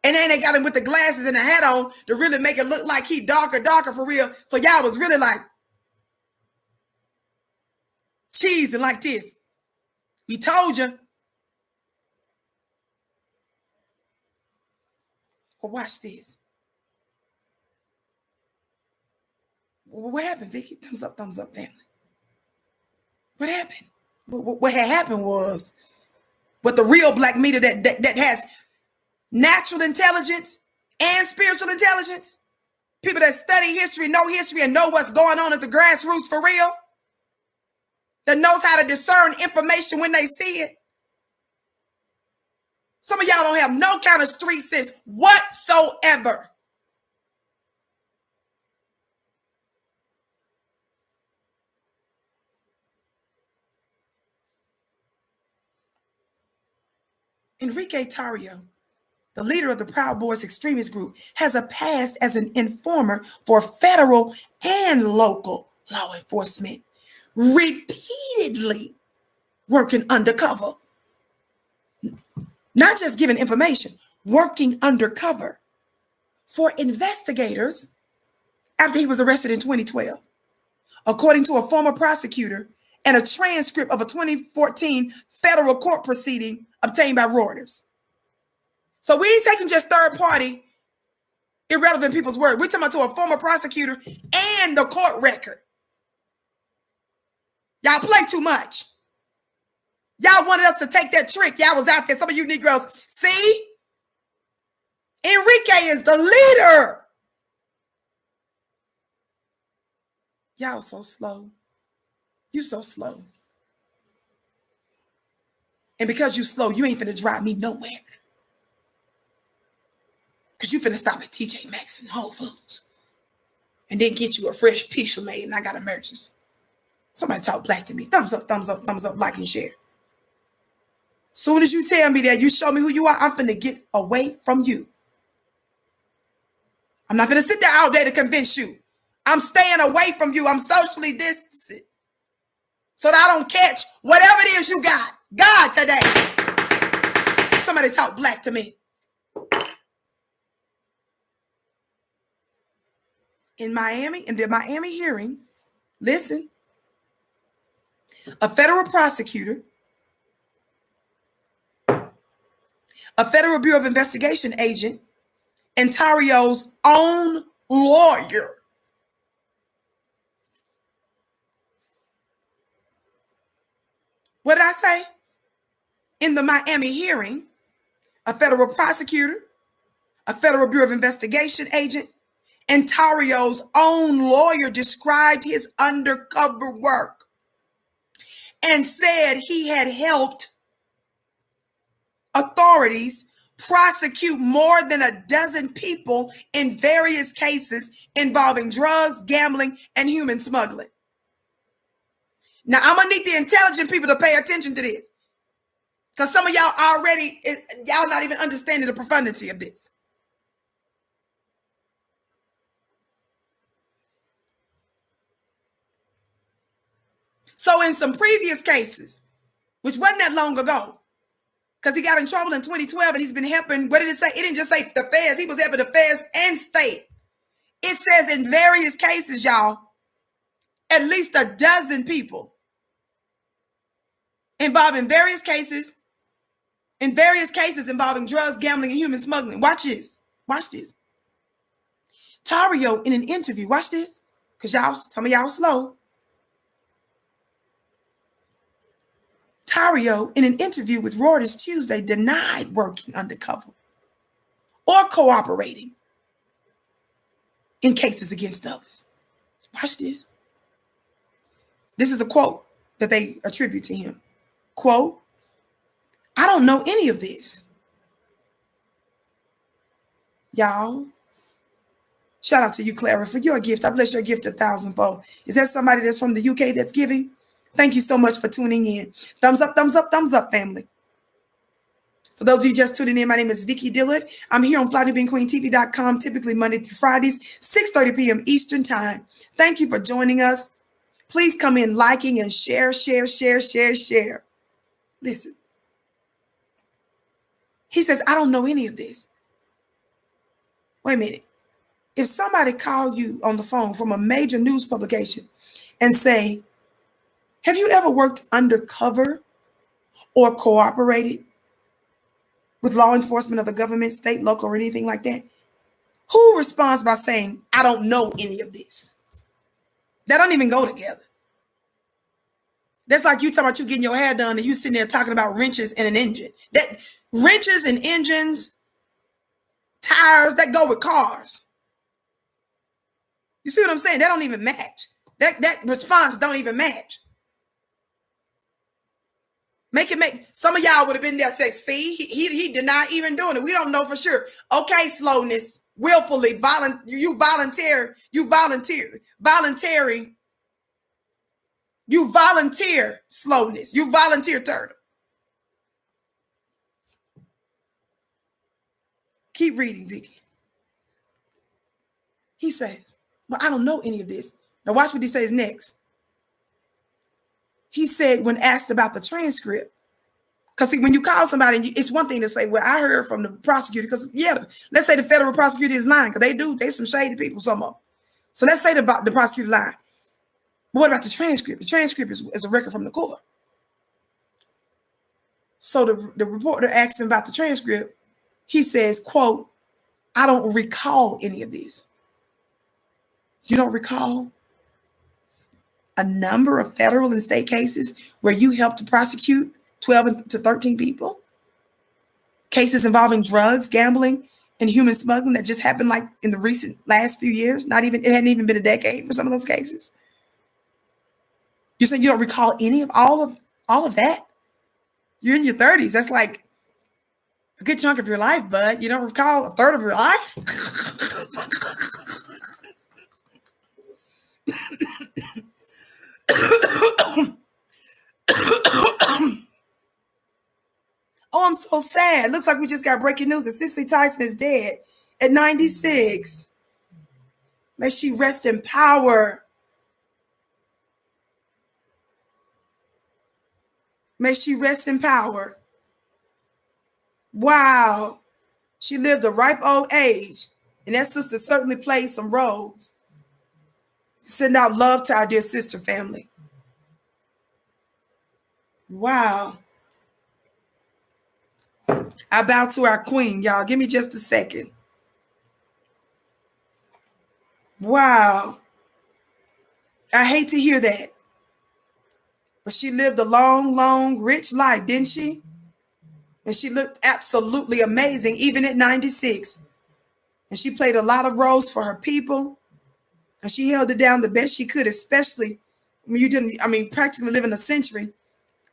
And then they got him with the glasses and the hat on to really make it look like he darker for real. So y'all was really like cheesing like this. We told you. Well, watch this. What happened, Vicki? Thumbs up, family. What happened? What had happened was, what the real black media that has natural intelligence and spiritual intelligence, people that study history, and know what's going on at the grassroots for real, that knows how to discern information when they see it. Some of y'all don't have no kind of street sense whatsoever. Enrique Tarrio, the leader of the Proud Boys extremist group, has a past as an informer for federal and local law enforcement, repeatedly working undercover. Not just giving information, working undercover for investigators after he was arrested in 2012. According to a former prosecutor and a transcript of a 2014 federal court proceeding obtained by Reuters. So we ain't taking just third-party irrelevant people's word. We're talking about to a former prosecutor and the court record. Y'all play too much. Y'all wanted us to take that trick. Y'all was out there. Some of you Negroes, see? Enrique is the leader. Y'all so slow. You so slow. And because you slow, you ain't finna drive me nowhere. Because you finna stop at TJ Maxx and Whole Foods. And then get you a fresh pizza made and I got emergency. Somebody talk black to me. Thumbs up, like and share. Soon as you tell me that, you show me who you are, I'm finna get away from you. I'm not finna sit there all day to convince you. I'm staying away from you. I'm socially distanced. so that I don't catch whatever it is you got. God, today. Somebody talk black to me. In the Miami hearing, listen, a federal prosecutor, a Federal Bureau of Investigation agent, Ontario's own lawyer what did I say? In the Miami hearing, a federal prosecutor, a Federal Bureau of Investigation agent, Ontario's own lawyer described his undercover work and said he had helped authorities prosecute more than a dozen people in various cases involving drugs, gambling, and human smuggling. Now, I'm going to need the intelligent people to pay attention to this, because some of y'all not even understanding the profundity of this. So in some previous cases, which wasn't that long ago, because he got in trouble in 2012 and he's been helping, what did it say? It didn't just say the feds. He was helping the feds and state. It says in various cases, y'all, at least a dozen people involved in various cases involving drugs, gambling, and human smuggling. Watch this. Watch this. Tario in an interview, watch this, because some of y'all slow. Tario, in an interview with Reuters Tuesday, denied working undercover or cooperating in cases against others. Watch this. This is a quote that they attribute to him. Quote, "I don't know any of this." Y'all, shout out to you, Clara, for your gift. I bless your gift 1,000-fold. Is that somebody that's from the UK that's giving? Thank you so much for tuning in. Thumbs up, thumbs up, thumbs up, family. For those of you just tuning in, my name is Vicki Dillard. I'm here on FlyToBeingQueenTV.com, typically Monday through Fridays, 6:30 p.m. Eastern Time. Thank you for joining us. Please come in liking and share. Listen. He says, "I don't know any of this." Wait a minute. If somebody called you on the phone from a major news publication and say, "Have you ever worked undercover or cooperated with law enforcement of the government, state, local, or anything like that?" Who responds by saying, "I don't know any of this"? That don't even go together. That's like you talking about you getting your hair done and you sitting there talking about wrenches and an engine. That wrenches and engines, tires, that go with cars. You see what I'm saying? That don't even match. That response don't even match. Some of y'all would have been there say, "See, he denied even doing it. We don't know for sure." Okay, slowness, willfully, you volunteer slowness, you volunteer turtle. Keep reading, Vicki. He says, "Well, I don't know any of this." Now watch what he says next. He said, when asked about the transcript, because see, when you call somebody, it's one thing to say, "Well, I heard from the prosecutor," because let's say the federal prosecutor is lying, because they some shady people, some of them. So let's say the prosecutor lying. But what about the transcript? The transcript is a record from the court. So the reporter asked him about the transcript. He says, quote, "I don't recall any of this." You don't recall a number of federal and state cases where you helped to prosecute 12 to 13 people? Cases involving drugs, gambling, and human smuggling that just happened like in the recent last few years. It hadn't even been a decade for some of those cases. You're saying you don't recall any of all of that? You're in your 30s. That's like a good chunk of your life, bud. You don't recall a third of your life? Oh, I'm so sad. Looks like we just got breaking news that Cicely Tyson is dead at 96. May she rest in power. May she rest in power. Wow. She lived a ripe old age. And that sister certainly played some roles. Send out love to our dear sister family. Wow. I bow to our queen, y'all. Give me just a second. Wow. I hate to hear that. But she lived a long, long, rich life, didn't she? And she looked absolutely amazing, even at 96. And she played a lot of roles for her people. And she held it down the best she could, especially when practically living a century.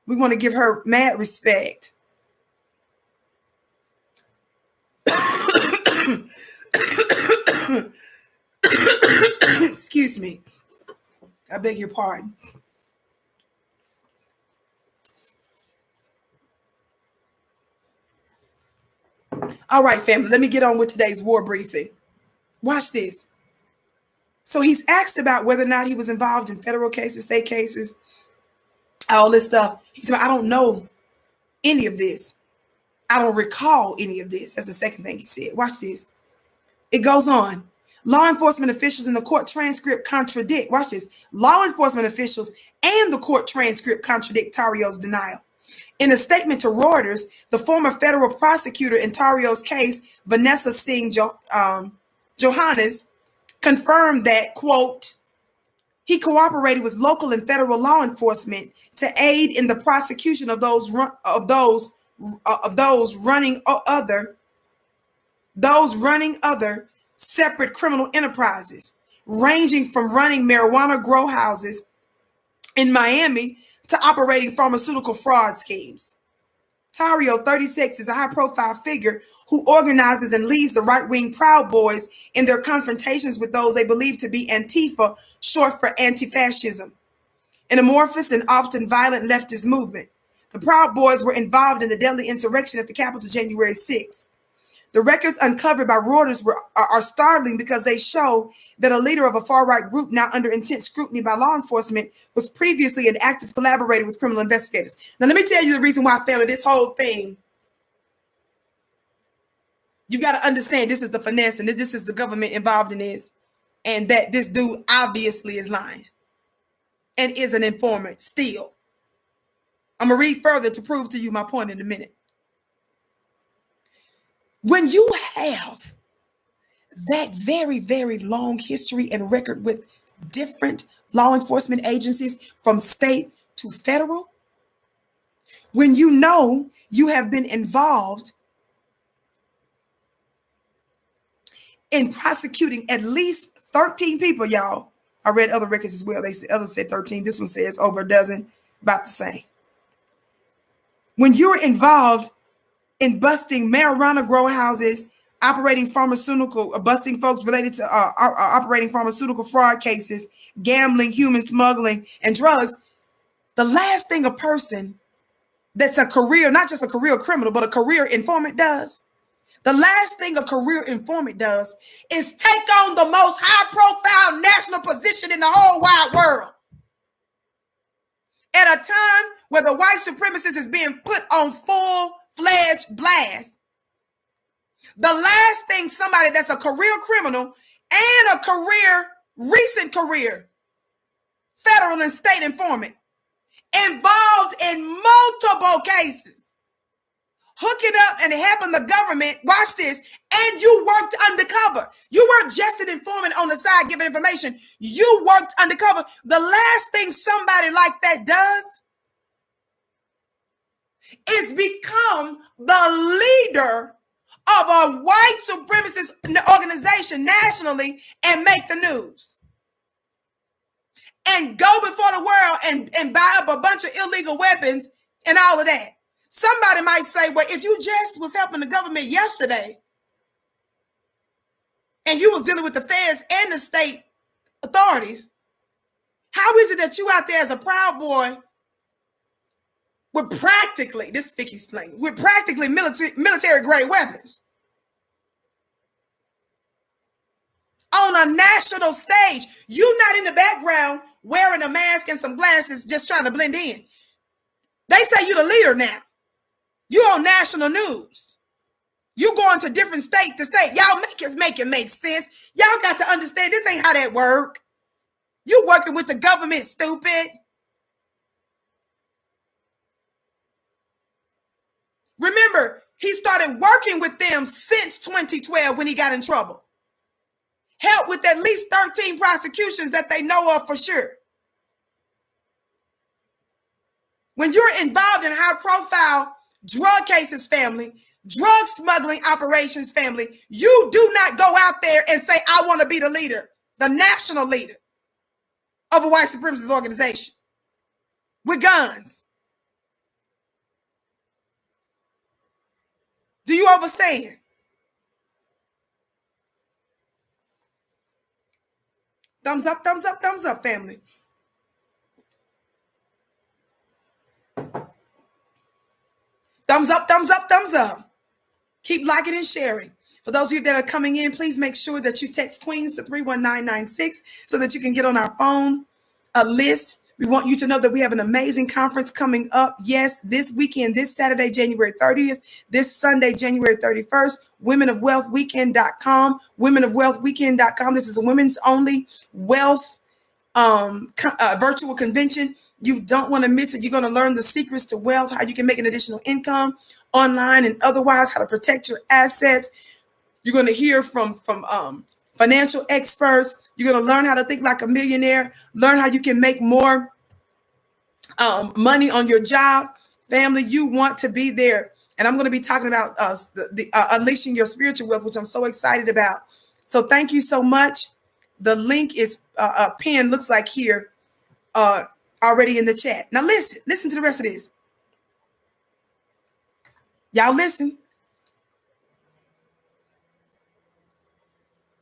We want to give her mad respect. Excuse me. I beg your pardon. All right, family, let me get on with today's war briefing. Watch this. So he's asked about whether or not he was involved in federal cases, state cases, all this stuff. He said, I don't know any of this. I don't recall any of this. That's the second thing he said. Watch this. It goes on. Law enforcement officials in the court transcript contradict. Watch this. Law enforcement officials and the court transcript contradict Tarrio's denial. In a statement to Reuters, the former federal prosecutor in Tarrio's case, Vanessa Singh Johannes, confirmed that, quote, he cooperated with local and federal law enforcement to aid in the prosecution of those running other separate criminal enterprises, ranging from running marijuana grow houses in Miami to operating pharmaceutical fraud schemes. Tarrio, 36, is a high-profile figure who organizes and leads the right-wing Proud Boys in their confrontations with those they believe to be Antifa, short for anti-fascism, an amorphous and often violent leftist movement. The Proud Boys were involved in the deadly insurrection at the Capitol January 6th. The records uncovered by Reuters are startling because they show that a leader of a far-right group now under intense scrutiny by law enforcement was previously an active collaborator with criminal investigators. Now, let me tell you the reason why I fell in this whole thing. You got to understand this is the finesse and this is the government involved in this, and that this dude obviously is lying and is an informant still. I'm going to read further to prove to you my point in a minute. When you have that very, very long history and record with different law enforcement agencies from state to federal, when you know you have been involved in prosecuting at least 13 people, y'all. I read other records as well. Others said 13. This one says over a dozen, about the same. When you're involved in busting marijuana grow houses, busting folks related to operating pharmaceutical fraud cases, gambling, human smuggling, and drugs, the last thing a person that's a career, not just a career criminal, but a career informant does, the last thing a career informant does is take on the most high-profile national position in the whole wide world. At a time where the white supremacist is being put on full-fledged blast, the last thing somebody that's a career criminal and a recent career, federal and state informant, involved in multiple cases, hooking up and helping the government, watch this, and you worked undercover. You weren't just an informant on the side giving information. You worked undercover. The last thing somebody like that does is become the leader of a white supremacist organization nationally and make the news. And go before the world and buy up a bunch of illegal weapons and all of that. Somebody might say, well, if you just was helping the government yesterday and you was dealing with the feds and the state authorities, how is it that you out there as a Proud Boy with practically, this is Vicki slang, with practically military grade weapons on a national stage? You not in the background wearing a mask and some glasses just trying to blend in. They say you the leader now. You on national news. You going to different state to state. Y'all make it make sense. Y'all got to understand this ain't how that work. You working with the government, stupid. Remember, he started working with them since 2012 when he got in trouble. Helped with at least 13 prosecutions that they know of for sure. When you're involved in high-profile drug cases, family, drug smuggling operations, family, you do not go out there and say, I want to be the leader, the national leader of a white supremacist organization with guns. Do you understand? Thumbs up, thumbs up, thumbs up, family. Thumbs up, thumbs up, thumbs up. Keep liking and sharing. For those of you that are coming in, please make sure that you text Queens to 31996 so that you can get on our phone list. We want you to know that we have an amazing conference coming up. Yes, this weekend, this Saturday, January 30th, this Sunday, January 31st, womenofwealthweekend.com, womenofwealthweekend.com. This is a women's only wealth virtual convention. You don't want to miss it. You're going to learn the secrets to wealth, how you can make an additional income online and otherwise, how to protect your assets. You're going to hear from financial experts. You're going to learn how to think like a millionaire, learn how you can make more money on your job. Family, you want to be there. And I'm going to be talking about unleashing your spiritual wealth, which I'm so excited about. So thank you so much. The link is pinned, looks like here, already in the chat. Now listen to the rest of this. Y'all listen.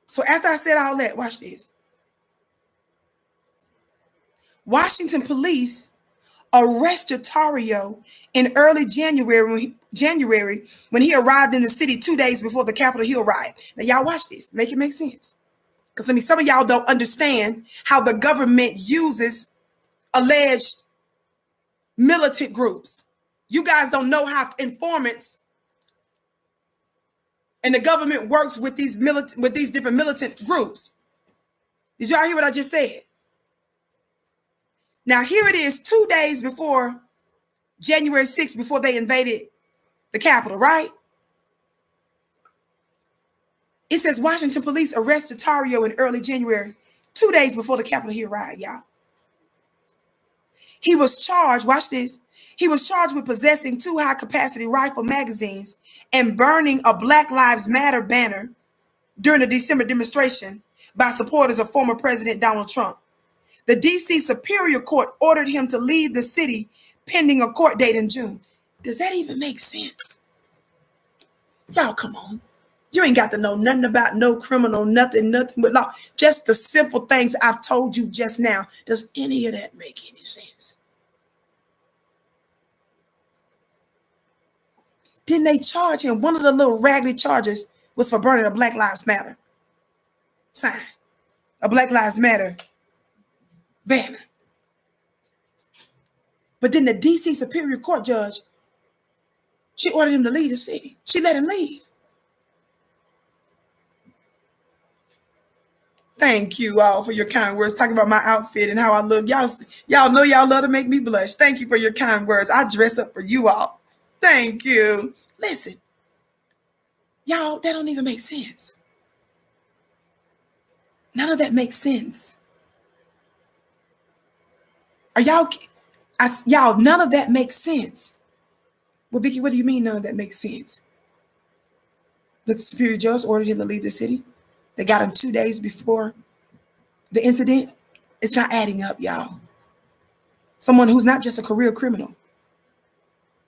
So after I said all that, watch this. Washington police arrested Tario in early January when he arrived in the city 2 days before the Capitol Hill riot. Now y'all watch this. Make it make sense. Because some of y'all don't understand how the government uses alleged militant groups. You guys don't know how informants and the government works with these different militant groups. Did y'all hear what I just said? Now here it is 2 days before January 6th, before they invaded the Capitol, right? It says Washington police arrested Tario in early January, 2 days before the Capitol Hill riot, y'all. He was charged, watch this, he was charged with possessing 2 high-capacity rifle magazines and burning a Black Lives Matter banner during the December demonstration by supporters of former President Donald Trump. The D.C. Superior Court ordered him to leave the city pending a court date in June. Does that even make sense? Y'all, come on. You ain't got to know nothing about no criminal, nothing but law. Just the simple things I've told you just now. Does any of that make any sense? Didn't they charge him? One of the little raggedy charges was for burning a Black Lives Matter sign, a Black Lives Matter banner. But then the D.C. Superior Court judge, she ordered him to leave the city. She let him leave. Thank you all for your kind words. Talking about my outfit and how I look. Y'all know y'all love to make me blush. Thank you for your kind words. I dress up for you all. Thank you. Listen, y'all, that don't even make sense. None of that makes sense. Are y'all, none of that makes sense. Well, Vicki, what do you mean none of that makes sense? That the superior judge ordered him to leave the city? They got him 2 days before the incident. It's not adding up, y'all. Someone who's not just a career criminal,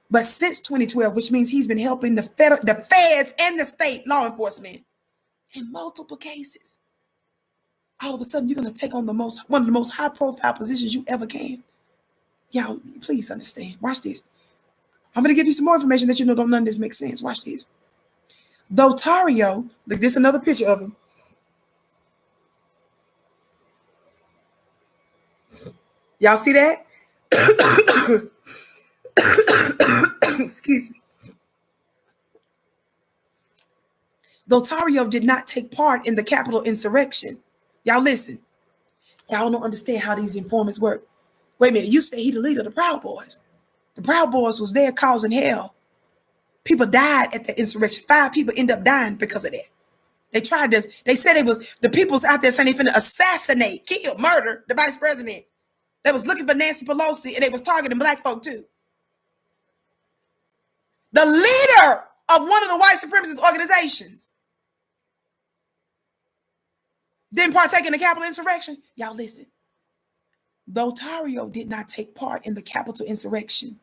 but since 2012, which means he's been helping the feds and the state law enforcement in multiple cases. All of a sudden, you're going to take on one of the most high-profile positions you ever can. Y'all, please understand. Watch this. I'm going to give you some more information that you know none of this makes sense. Watch this. Though Tario, look, this is another picture of him. Y'all see that? Excuse me. Though Tario did not take part in the Capitol insurrection, y'all listen, y'all don't understand how these informants work. Wait a minute, you say he the leader of the Proud Boys. The Proud Boys was there causing hell. People died at the insurrection. 5 people end up dying because of that. They tried this. They said it was the people's out there saying they finna assassinate, kill, murder the vice president. They was looking for Nancy Pelosi and they was targeting black folk too. The leader of one of the white supremacist organizations didn't partake in the Capitol insurrection. Y'all listen. Though Tario did not take part in the Capitol insurrection,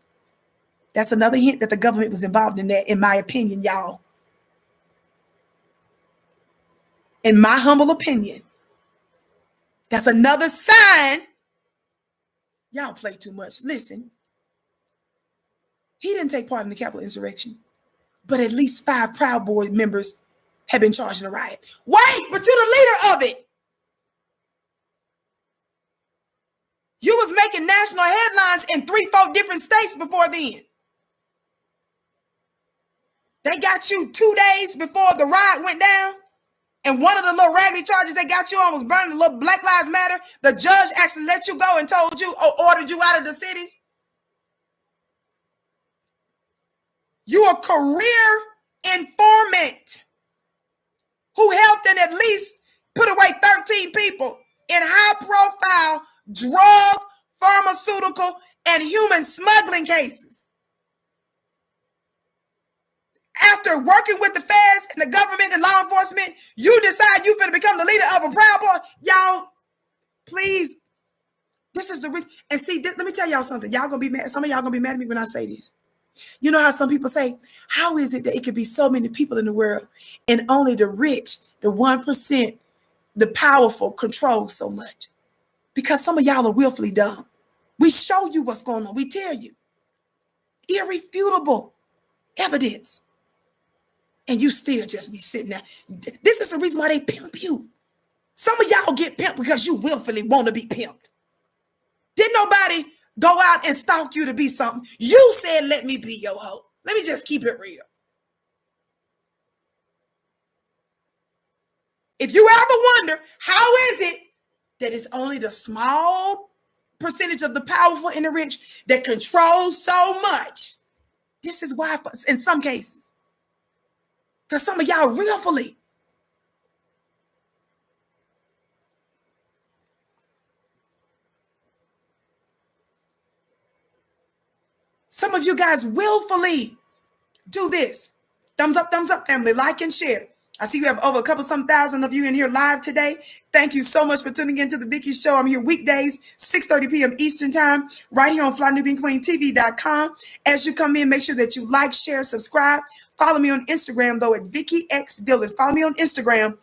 that's another hint that the government was involved in that, in my opinion, y'all. In my humble opinion, that's another sign. Y'all play too much. Listen, he didn't take part in the Capitol insurrection, but at least 5 Proud Boy members have been charged in a riot. Wait, but you're the leader of it. You was making national headlines in 3-4 different states before then. They got you 2 days before the riot went down. And one of the little raggedy charges they got you on was burning the little Black Lives Matter. The judge actually let you go and told you or ordered you out of the city. You a career informant who helped and at least put away 13 people in high-profile drug, pharmaceutical, and human smuggling cases. After working with the feds and the government and law enforcement, you decide you finna become the leader of a Proud Boy. Y'all, please, this is the reason. And see, let me tell y'all something. Y'all gonna be mad. Some of y'all gonna be mad at me when I say this. You know how some people say, how is it that it could be so many people in the world and only the rich, the 1%, the powerful control so much? Because some of y'all are willfully dumb. We show you what's going on. We tell you. Irrefutable evidence. And you still just be sitting there. This is the reason why they pimp you. Some of y'all get pimped because you willfully want to be pimped. Didn't nobody go out and stalk you to be something? You said, let me be your hoe. Let me just keep it real. If you ever wonder, how is it that it's only the small percentage of the powerful and the rich that controls so much? This is why, in some cases, because some of y'all willfully. Some of you guys willfully do this. Thumbs up, family. Like and share. I see you have over a couple some thousand of you in here live today. Thank you so much for tuning into the Vicki Show. I'm here weekdays, 6:30 p.m. Eastern Time, right here on FlyNubianQueenTV.com. As you come in, make sure that you like, share, subscribe. Follow me on Instagram, though, at Vicki X Dillard. Follow me on Instagram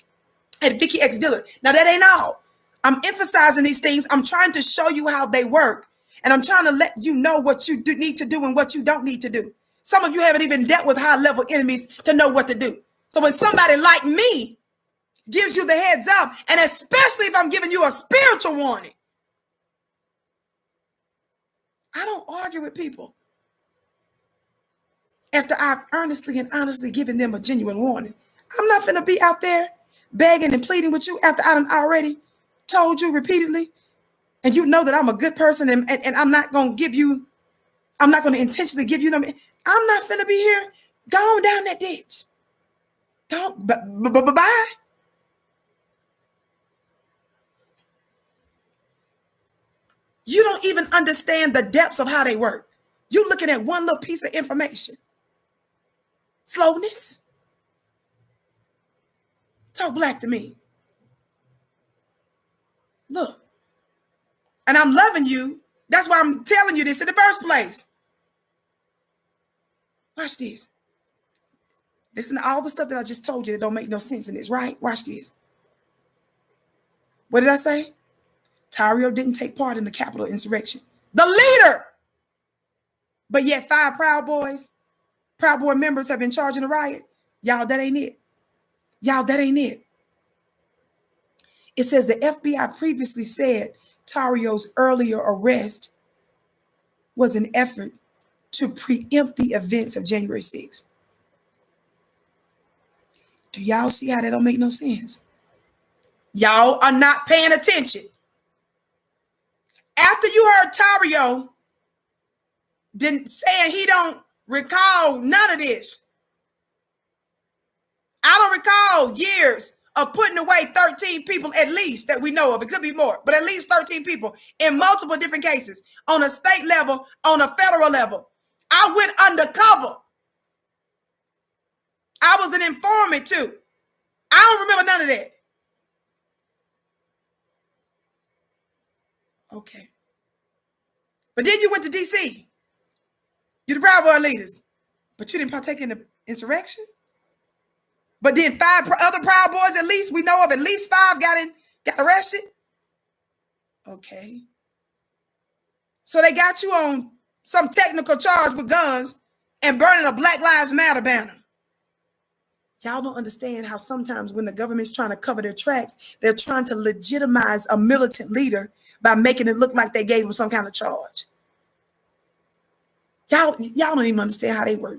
at Vicki X Dillard. Now, that ain't all. I'm emphasizing these things. I'm trying to show you how they work. And I'm trying to let you know what you need to do and what you don't need to do. Some of you haven't even dealt with high-level enemies to know what to do. So when somebody like me gives you the heads up, and especially if I'm giving you a spiritual warning, I don't argue with people after I've earnestly and honestly given them a genuine warning. I'm not going to be out there begging and pleading with you after I done already told you repeatedly, and you know that I'm a good person, and I'm not going to give you, I'm not going to intentionally give you them. I'm not going to be here. Go on down that ditch. Don't, bye. You don't even understand the depths of how they work. You're looking at one little piece of information. Slowness. Talk black to me. Look. And I'm loving you. That's why I'm telling you this in the first place. Watch this. Listen to all the stuff that I just told you that don't make no sense in this, right? Watch this. What did I say? Tario didn't take part in the Capitol insurrection. The leader! But yet 5 Proud Boy members have been charged in a riot. Y'all, that ain't it. Y'all, that ain't it. It says the FBI previously said Tario's earlier arrest was an effort to preempt the events of January 6th. Do y'all see how that don't make no sense? Y'all are not paying attention. After you heard Tario saying he don't recall none of this, I don't recall years of putting away 13 people at least that we know of. It could be more, but at least 13 people in multiple different cases on a state level, on a federal level. I went undercover. I was an informant too. I don't remember none of that. Okay. But then you went to D.C. You're the Proud Boy leaders, but you didn't partake in the insurrection? But then 5 other Proud Boys, at least we know of, at least 5 got arrested. Okay. So they got you on some technical charge with guns and burning a Black Lives Matter banner. Y'all don't understand how sometimes when the government's trying to cover their tracks, they're trying to legitimize a militant leader by making it look like they gave him some kind of charge. Y'all don't even understand how they work.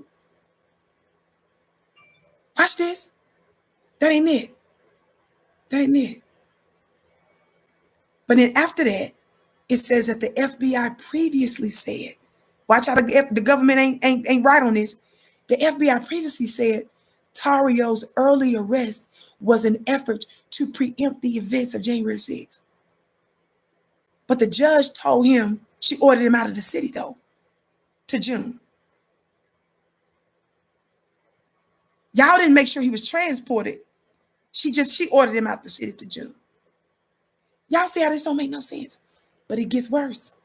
Watch this. That ain't it. That ain't it. But then after that, it says that the FBI previously said, watch out, the government ain't right on this. The FBI previously said Tario's early arrest was an effort to preempt the events of January 6th. But the judge told him she ordered him out of the city, though, to June. Y'all didn't make sure he was transported. She ordered him out the city to June. Y'all see how this don't make no sense? But it gets worse.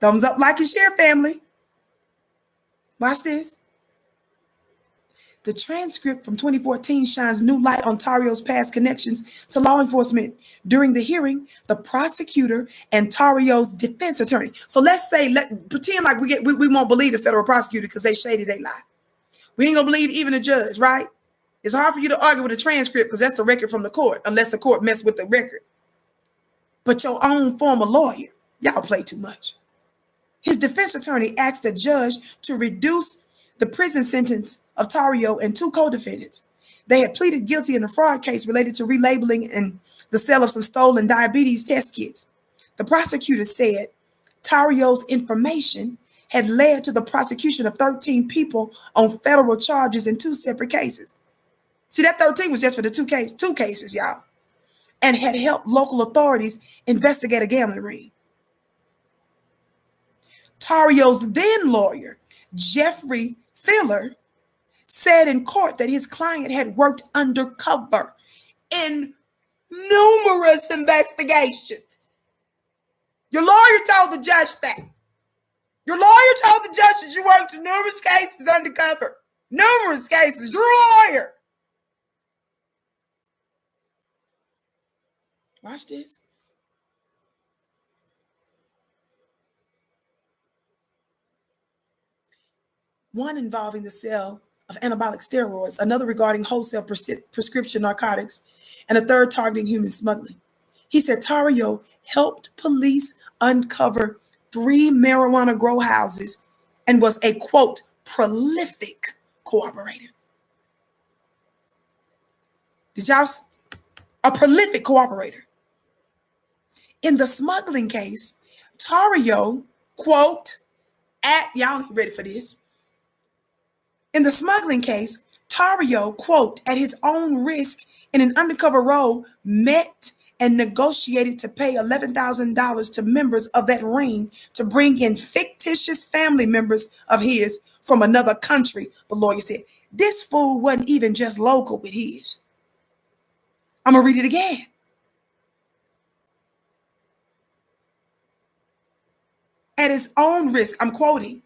Thumbs up, like, and share, family. Watch this. The transcript from 2014 shines new light on Tario's past connections to law enforcement. During the hearing, the prosecutor and Tario's defense attorney. So let's say, pretend like we won't believe the federal prosecutor because they shady, they lie. We ain't gonna believe even the judge, right? It's hard for you to argue with a transcript because that's the record from the court, unless the court mess with the record. But your own former lawyer, y'all play too much. His defense attorney asked the judge to reduce the prison sentence of Tario and 2 co-defendants. They had pleaded guilty in a fraud case related to relabeling and the sale of some stolen diabetes test kits. The prosecutor said Tario's information had led to the prosecution of 13 people on federal charges in 2 separate cases. See, that 13 was just for the two cases, y'all, and had helped local authorities investigate a gambling ring. Tario's then lawyer, Jeffrey Filler, said in court that his client had worked undercover in numerous investigations. Your lawyer told the judge that. Your lawyer told the judge that you worked in numerous cases undercover. Numerous cases. You're a lawyer. Watch this. One involving the sale of anabolic steroids, another regarding wholesale prescription narcotics, and a third targeting human smuggling. He said Tario helped police uncover 3 marijuana grow houses and was a, quote, prolific cooperator. A prolific cooperator. In the smuggling case, Tario, quote, y'all ain't ready for this. In the smuggling case, Tario, quote, at his own risk in an undercover role, met and negotiated to pay $11,000 to members of that ring to bring in fictitious family members of his from another country, the lawyer said. This fool wasn't even just local with his. I'm going to read it again. At his own risk, I'm quoting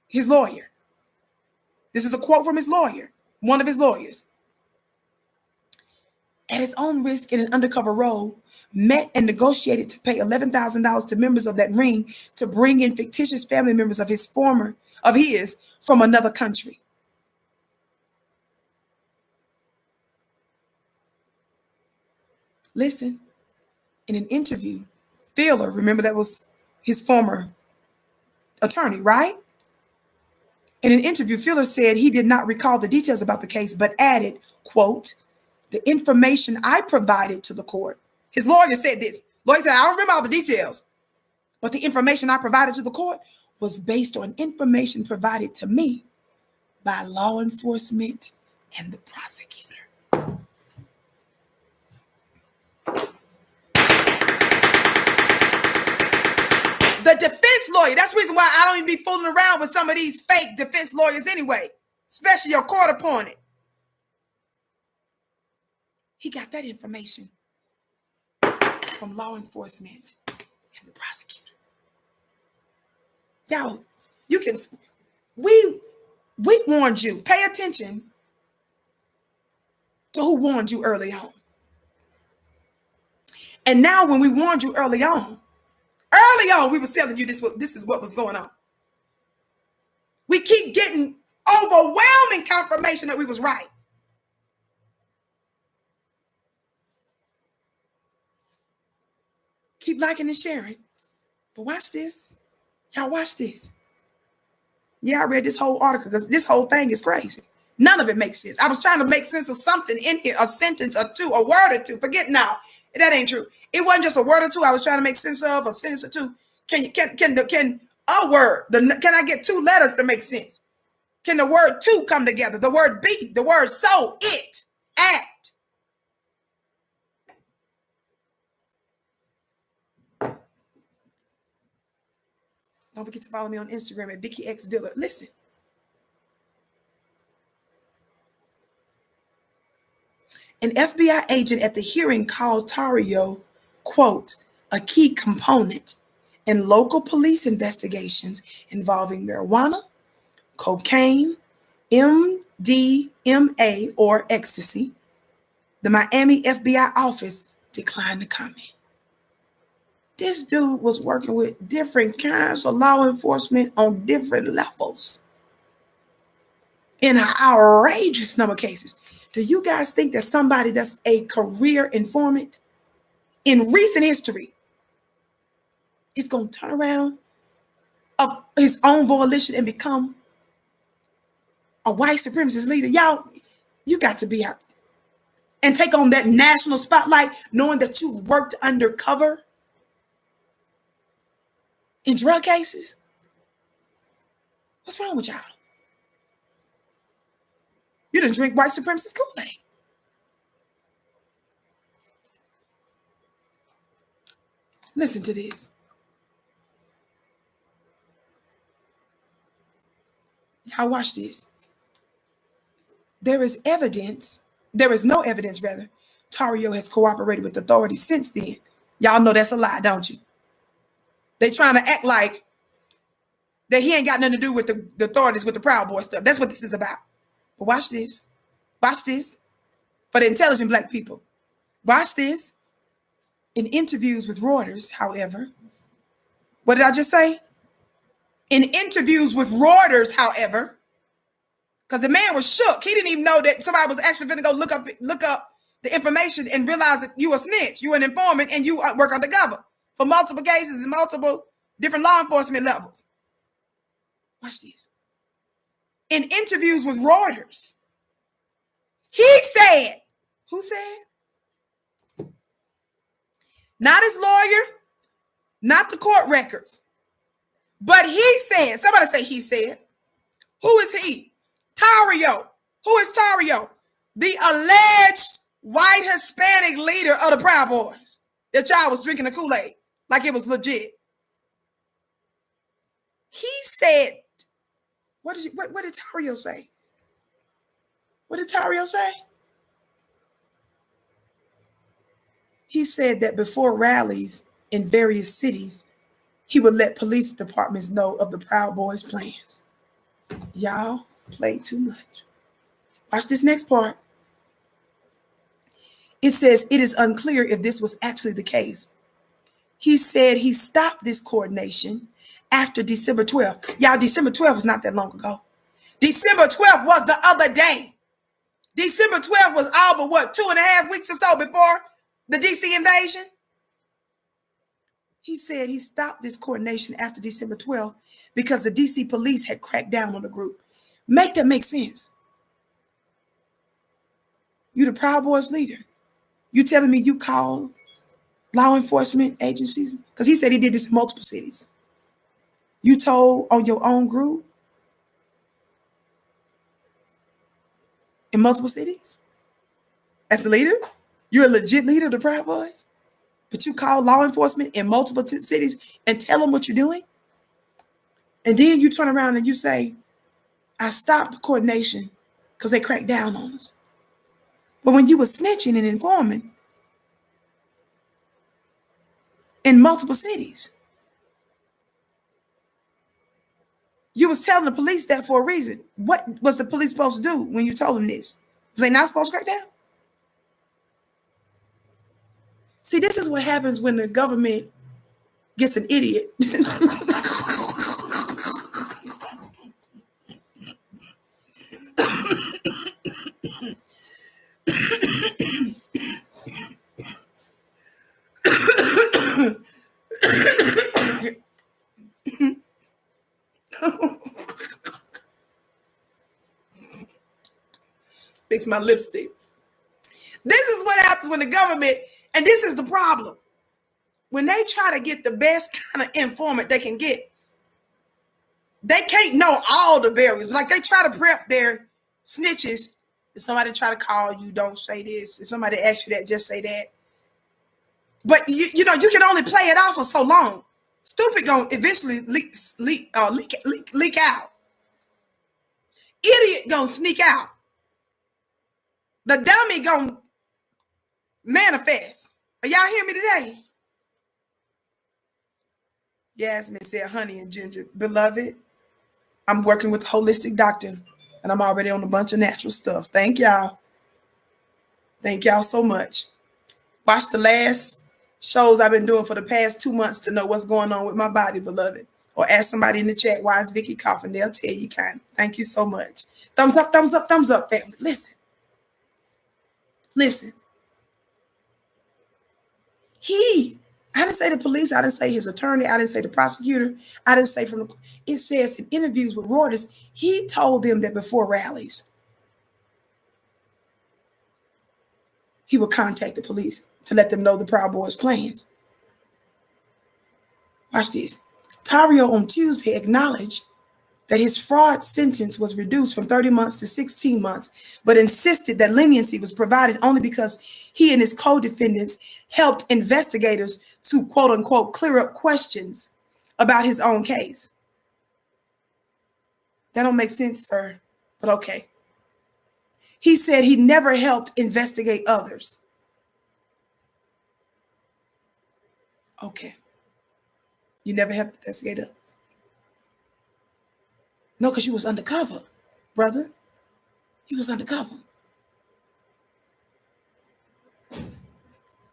his lawyer. This is a quote from his lawyer, one of his lawyers. At his own risk in an undercover role, met and negotiated to pay $11,000 to members of that ring to bring in fictitious family members of his from another country. Listen, in an interview, Filler, remember that was his former attorney, right? In an interview, Fuller said he did not recall the details about the case, but added, quote, the information I provided to the court. His lawyer said this. Lawyer said, I don't remember all the details, but the information I provided to the court was based on information provided to me by law enforcement and the prosecutor. The defense lawyer, that's the reason why I don't even be fooling around with some of these fake defense lawyers anyway, especially your court appointed. He got that information from law enforcement and the prosecutor. Y'all, you can, we warned you. Pay attention to who warned you early on. And now when we warned you early on, we were telling you this is what was going on. We keep getting overwhelming confirmation that we was right. Keep liking and sharing. But watch this. Y'all watch this. Yeah, I read this whole article because this whole thing is crazy. None of it makes sense. I was trying to make sense of something in here, a sentence or two, a word or two. Forget now. That ain't true. It wasn't just a word or two I was trying to make sense of, a sentence or two. Can a word, can I get two letters to make sense? Can the word two come together? The word be, the word so, it, act. Don't forget to follow me on Instagram at Vicki X Dillard. Listen. An FBI agent at the hearing called Tario, quote, a key component in local police investigations involving marijuana, cocaine, MDMA, or ecstasy. The Miami FBI office declined to comment. This dude was working with different kinds of law enforcement on different levels in an outrageous number of cases. Do you guys think that somebody that's a career informant in recent history is going to turn around of his own volition and become a white supremacist leader? Y'all, you got to be out and take on that national spotlight knowing that you worked undercover in drug cases? What's wrong with y'all? You didn't drink white supremacist Kool-Aid. Listen to this. Y'all watch this. There is no evidence, Tario has cooperated with authorities since then. Y'all know that's a lie, don't you? They trying to act like that he ain't got nothing to do with the authorities with the Proud Boy stuff. That's what this is about. But watch this. Watch this. For the intelligent black people. Watch this. In interviews with Reuters, however. What did I just say? In interviews with Reuters, however. Because the man was shook. He didn't even know that somebody was actually going to go look up the information and realize that you a snitch, you an informant, and you work undercover for multiple cases and multiple different law enforcement levels. Watch this. In interviews with Reuters, he said, who said? Not his lawyer, not the court records, but he said, somebody say he said. Who is he? Tario. Who is Tario? The alleged white Hispanic leader of the Proud Boys. That y'all was drinking the Kool-Aid like it was legit. He said, what did Tario say? What did Tario say? He said that before rallies in various cities, he would let police departments know of the Proud Boys' plans. Y'all played too much. Watch this next part. It says it is unclear if this was actually the case. He said he stopped this coordination after December 12th. Y'all, December 12th was not that long ago. December 12th was the other day. December 12th was all but what, 2.5 weeks or so before the DC invasion? He said he stopped this coordination after December 12th because the DC police had cracked down on the group. Make that make sense. You the Proud Boys leader. You telling me you called law enforcement agencies? Because he said he did this in multiple cities. You told on your own group in multiple cities? As the leader? You're a legit leader of the Proud Boys? But you call law enforcement in multiple cities and tell them what you're doing? And then you turn around and you say, I stopped the coordination because they cracked down on us. But when you were snitching and informing in multiple cities, you was telling the police that for a reason. What was the police supposed to do when you told them this? Was they not supposed to crack down? See, this is what happens when the government gets an idiot. Fix my lipstick. This is what happens when the government, and this is the problem. When they try to get the best kind of informant they can get, they can't know all the variables. Like they try to prep their snitches. If somebody try to call you, don't say this. If somebody asks you that, just say that. But you know, you can only play it off for so long. Stupid gonna eventually leak out. Idiot gonna sneak out. The dummy gonna manifest. Are y'all hear me today? Yasmin said, honey and ginger. Beloved, I'm working with a holistic doctor, and I'm already on a bunch of natural stuff. Thank y'all. Thank y'all so much. Watch the last shows I've been doing for the past 2 months to know what's going on with my body, beloved. Or ask somebody in the chat, why is Vicki coughing? They'll tell you kind of. Thank you so much. Thumbs up, thumbs up, thumbs up, family. Listen. Listen. I didn't say the police, I didn't say his attorney, I didn't say the prosecutor, I didn't say from the, it says in interviews with Reuters, he told them that before rallies, he would contact the police to let them know the Proud Boys' plans. Watch this. Tario on Tuesday acknowledged that his fraud sentence was reduced from 30 months to 16 months, but insisted that leniency was provided only because he and his co-defendants helped investigators to, quote unquote, clear up questions about his own case. That don't make sense, sir, but okay. He said he never helped investigate others. Okay. You never helped investigate others. No, because you was undercover, brother. You was undercover.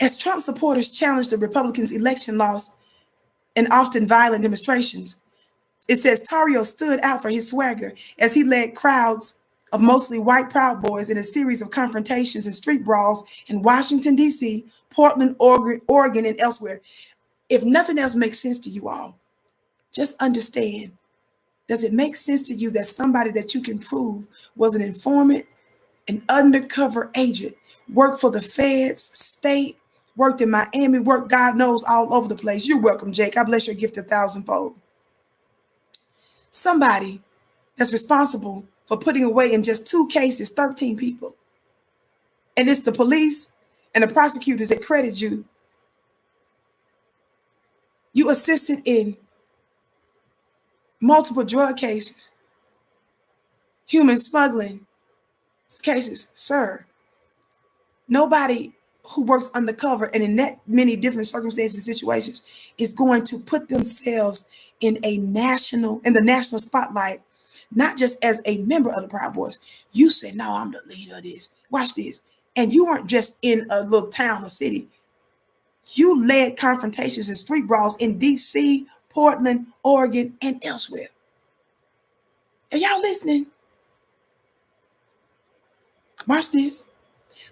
As Trump supporters challenged the Republicans' election loss and often violent demonstrations, it says Tario stood out for his swagger as he led crowds of mostly white Proud Boys in a series of confrontations and street brawls in Washington, D.C., Portland, Oregon, and elsewhere. If nothing else makes sense to you all, just understand, does it make sense to you that somebody that you can prove was an informant, an undercover agent, worked for the feds, state, worked in Miami, worked God knows all over the place? You're welcome, Jake. I bless your gift 1,000-fold. Somebody that's responsible for putting away in just 2 cases 13 people. And it's the police and the prosecutors that credit you. You assisted in multiple drug cases, human smuggling cases, sir. Nobody who works undercover and in that many different circumstances and situations is going to put themselves in the national spotlight, not just as a member of the Proud Boys. You said, no, I'm the leader of this. Watch this. And you weren't just in a little town or city. You led confrontations and street brawls in D.C., Portland, Oregon, and elsewhere. Are y'all listening? Watch this.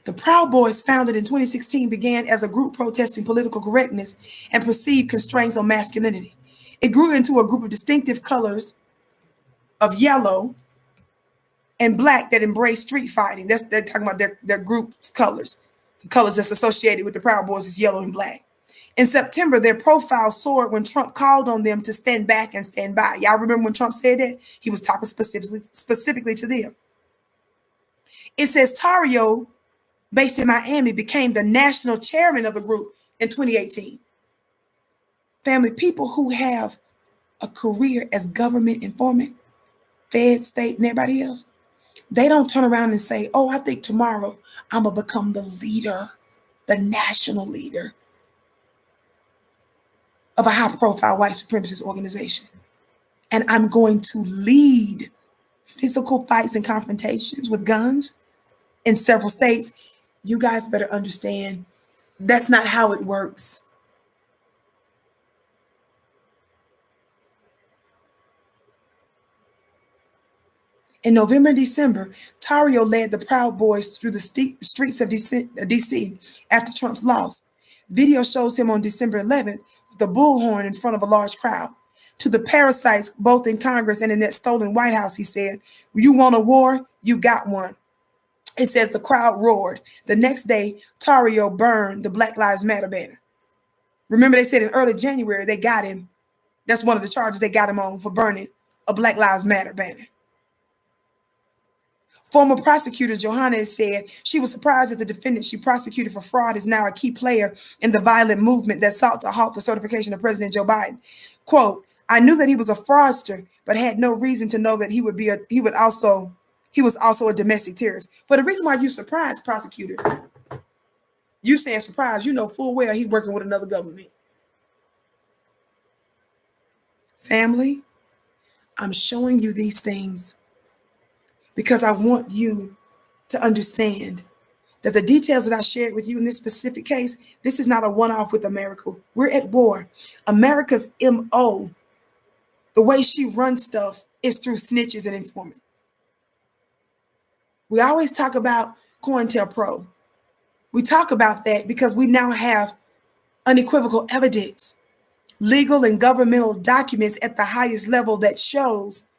The Proud Boys, founded in 2016, began as a group protesting political correctness and perceived constraints on masculinity. It grew into a group of distinctive colors of yellow and black that embraced street fighting. They're talking about their group's colors. The colors that's associated with the Proud Boys is yellow and black. In September, their profile soared when Trump called on them to stand back and stand by. Y'all remember when Trump said that? He was talking specifically to them. It says Tario, based in Miami, became the national chairman of the group in 2018. Family, people who have a career as government informant, Fed, state, and everybody else, they don't turn around and say, oh, I think tomorrow I'm going to become the leader, the national leader of a high-profile white supremacist organization. And I'm going to lead physical fights and confrontations with guns in several states. You guys better understand that's not how it works. In November and December, Tario led the Proud Boys through the streets of D.C. after Trump's loss. Video shows him on December 11th with a bullhorn in front of a large crowd. To the parasites, both in Congress and in that stolen White House, he said, you want a war? You got one. It says the crowd roared. The next day, Tario burned the Black Lives Matter banner. Remember, they said in early January, they got him. That's one of the charges they got him on, for burning a Black Lives Matter banner. Former prosecutor Johanna said she was surprised that the defendant she prosecuted for fraud is now a key player in the violent movement that sought to halt the certification of President Joe Biden. Quote, I knew that he was a fraudster, but had no reason to know that he was also a domestic terrorist. But the reason why you surprised, prosecutor, you saying surprised, you know full well he's working with another government. Family, I'm showing you these things because I want you to understand that the details that I shared with you in this specific case, this is not a one-off with America. We're at war. America's MO, the way she runs stuff, is through snitches and informants. We always talk about COINTELPRO. We talk about that because we now have unequivocal evidence, legal and governmental documents at the highest level that shows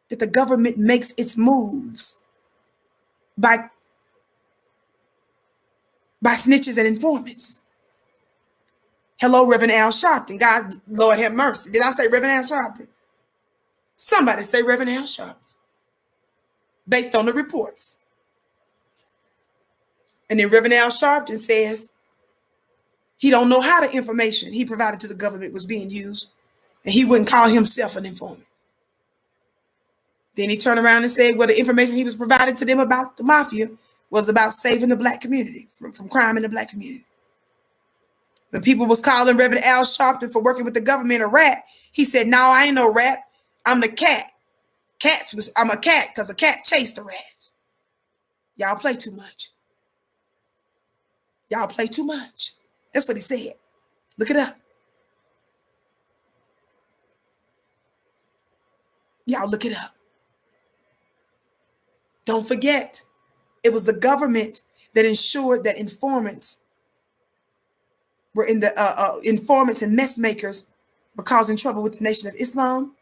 that the government makes its moves by snitches and informants. Hello, Reverend Al Sharpton. God, Lord have mercy. Did I say Reverend Al Sharpton? Somebody say Reverend Al Sharpton, based on the reports. And then Reverend Al Sharpton says he don't know how the information he provided to the government was being used, and he wouldn't call himself an informant. Then he turned around and said, well, the information he was providing to them about the mafia was about saving the black community from crime in the black community. When people was calling Reverend Al Sharpton for working with the government a rat, he said, no, I ain't no rat. I'm the cat. I'm a cat because a cat chased the rats. Y'all play too much. Y'all play too much. That's what he said. Look it up. Y'all look it up. Don't forget, it was the government that ensured that informants were in the informants and mess makers were causing trouble with the Nation of Islam,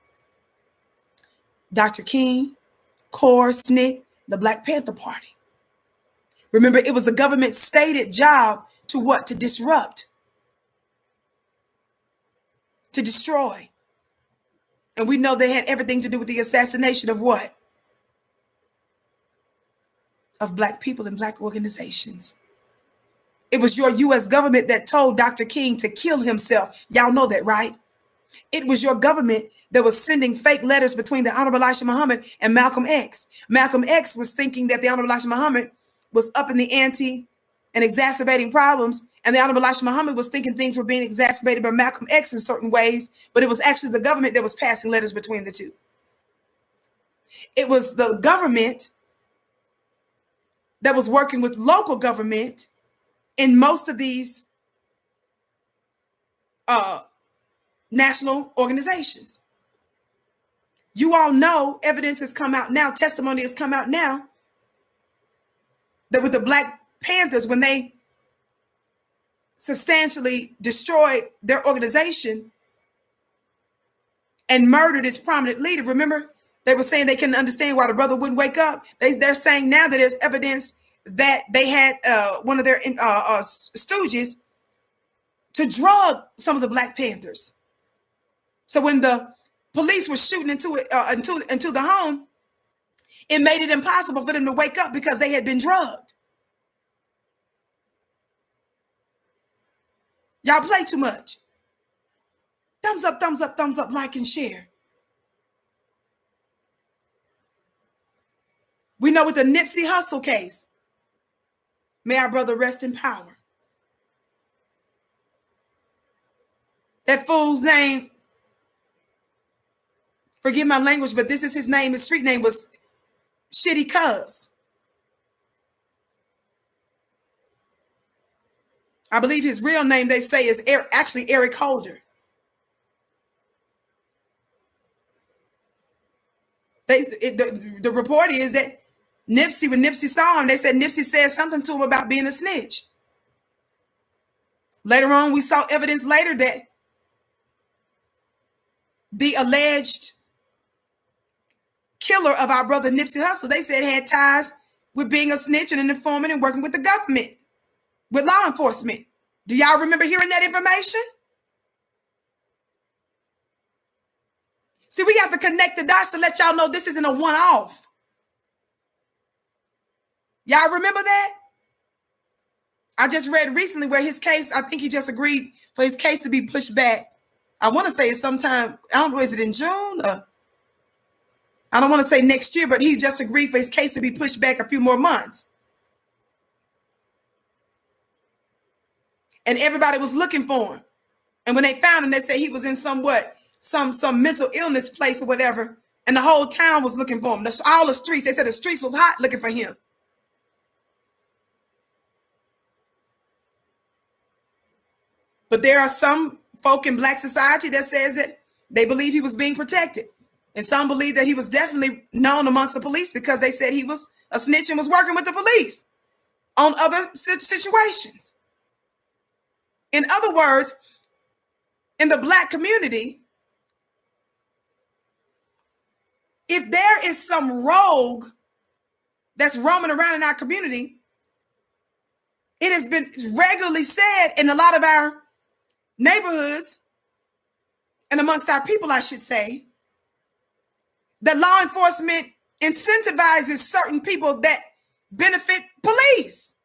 Dr. King, CORE, SNCC, the Black Panther Party. Remember, it was the government's stated job to what? To disrupt, to destroy. And we know they had everything to do with the assassination of what? Of black people and black organizations. It was your U.S. government that told Dr. King to kill himself. Y'all know that, right? It was your government that was sending fake letters between the Honorable Elijah Muhammad and Malcolm X. Malcolm X was thinking that the Honorable Elijah Muhammad was up in the ante and exacerbating problems. And the Honorable Elijah Muhammad was thinking things were being exacerbated by Malcolm X in certain ways. But it was actually the government that was passing letters between the two. It was the government that was working with local government in most of these national organizations. You all know evidence has come out now, testimony has come out now, that with the Black Panthers, when they substantially destroyed their organization, and murdered his prominent leader. Remember, they were saying they couldn't understand why the brother wouldn't wake up. They're saying now that there's evidence that they had one of their stooges to drug some of the Black Panthers. So when the police were shooting into the home, it made it impossible for them to wake up because they had been drugged. Y'all play too much. Thumbs up, thumbs up, thumbs up, like and share. We know with the Nipsey Hussle case, may our brother rest in power. That fool's name, forgive my language, but this is his name. His street name was Shitty Cuz. I believe his real name, they say, is actually Eric Holder. The report is that when Nipsey saw him, they said Nipsey said something to him about being a snitch. Later on, we saw evidence later that the alleged killer of our brother Nipsey Hussle, they said had ties with being a snitch and an informant and working with the government, with law enforcement. Do y'all remember hearing that information? See, we got to connect the dots to let y'all know this isn't a one-off. Y'all remember that? I just read recently where his case, I think he just agreed for his case to be pushed back. I want to say it's sometime, I don't know, is it in June? I don't want to say next year, but he just agreed for his case to be pushed back a few more months. And everybody was looking for him. And when they found him, they said he was in some mental illness place or whatever. And the whole town was looking for him. All the streets, they said the streets was hot looking for him. But there are some folk in Black society that says that they believe he was being protected. And some believe that he was definitely known amongst the police because they said he was a snitch and was working with the police on other situations. In other words, in the Black community, if there is some rogue that's roaming around in our community, it has been regularly said in a lot of our neighborhoods and amongst our people, I should say, that law enforcement incentivizes certain people that benefit police.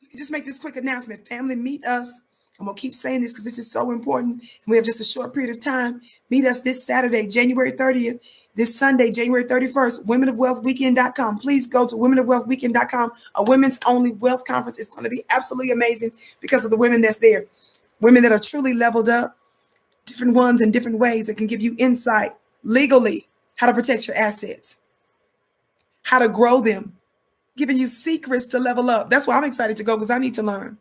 Let me just make this quick announcement. Family, meet us. I'm going to keep saying this because this is so important. And we have just a short period of time. Meet us this Saturday, January 30th, this Sunday, January 31st, womenofwealthweekend.com. Please go to womenofwealthweekend.com. A women's only wealth conference is going to be absolutely amazing because of the women that's there. Women that are truly leveled up, different ones in different ways that can give you insight legally, how to protect your assets, how to grow them, giving you secrets to level up. That's why I'm excited to go because I need to learn.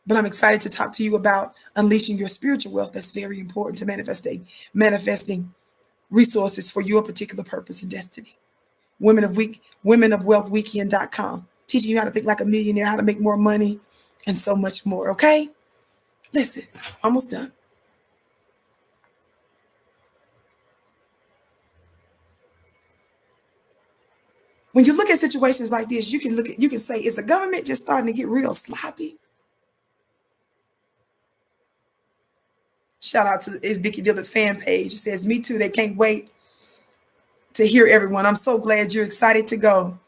But I'm excited to talk to you about unleashing your spiritual wealth. That's very important to manifesting resources for your particular purpose and destiny. Womenofwealthweekend.com. Teaching you how to think like a millionaire, how to make more money, and so much more. Okay? Listen, almost done. When you look at situations like this, you can say, is the government just starting to get real sloppy? Shout out to the Vicki Dillard fan page. It says, me too. They can't wait to hear everyone. I'm so glad you're excited to go.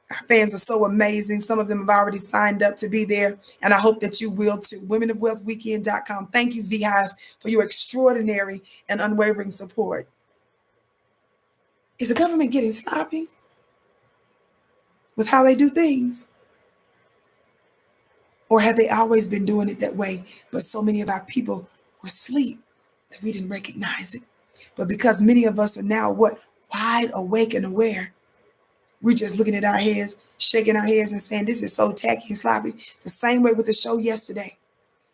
Our fans are so amazing. Some of them have already signed up to be there, and I hope that you will too. Womenofwealthweekend.com. Thank you, VHive, for your extraordinary and unwavering support. Is the government getting sloppy with how they do things? Or have they always been doing it that way, but so many of our people were asleep that we didn't recognize it? But because many of us are now wide awake and aware, we're just looking at our heads, shaking our heads and saying, this is so tacky and sloppy. The same way with the show yesterday.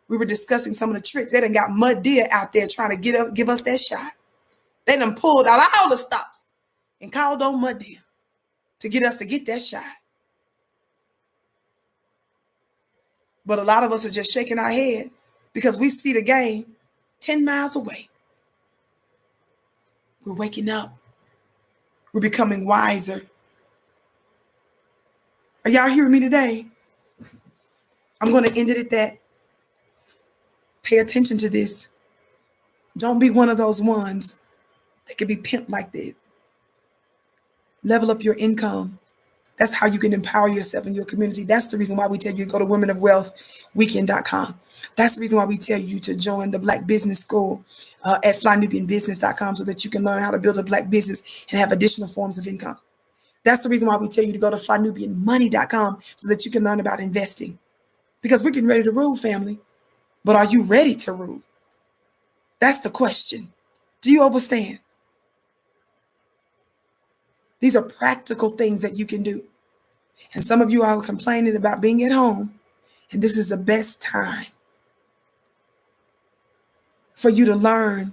We were discussing some of the tricks. They done got Mud Deer out there trying to give us that shot. They done pulled out all the stops and called on Mud Deer to get us to get that shot. But a lot of us are just shaking our head because we see the game 10 miles away. We're waking up. We're becoming wiser. Are y'all hearing me today? I'm going to end it at that. Pay attention to this. Don't be one of those ones that can be pimped like that. Level up your income. That's how you can empower yourself in your community. That's the reason why we tell you to go to womenofwealthweekend.com. That's the reason why we tell you to join the Black Business School at flynubianbusiness.com so that you can learn how to build a Black business and have additional forms of income. That's the reason why we tell you to go to flynubianmoney.com so that you can learn about investing. Because we're getting ready to rule, family. But are you ready to rule? That's the question. Do you understand? These are practical things that you can do. And some of you are complaining about being at home, and this is the best time for you to learn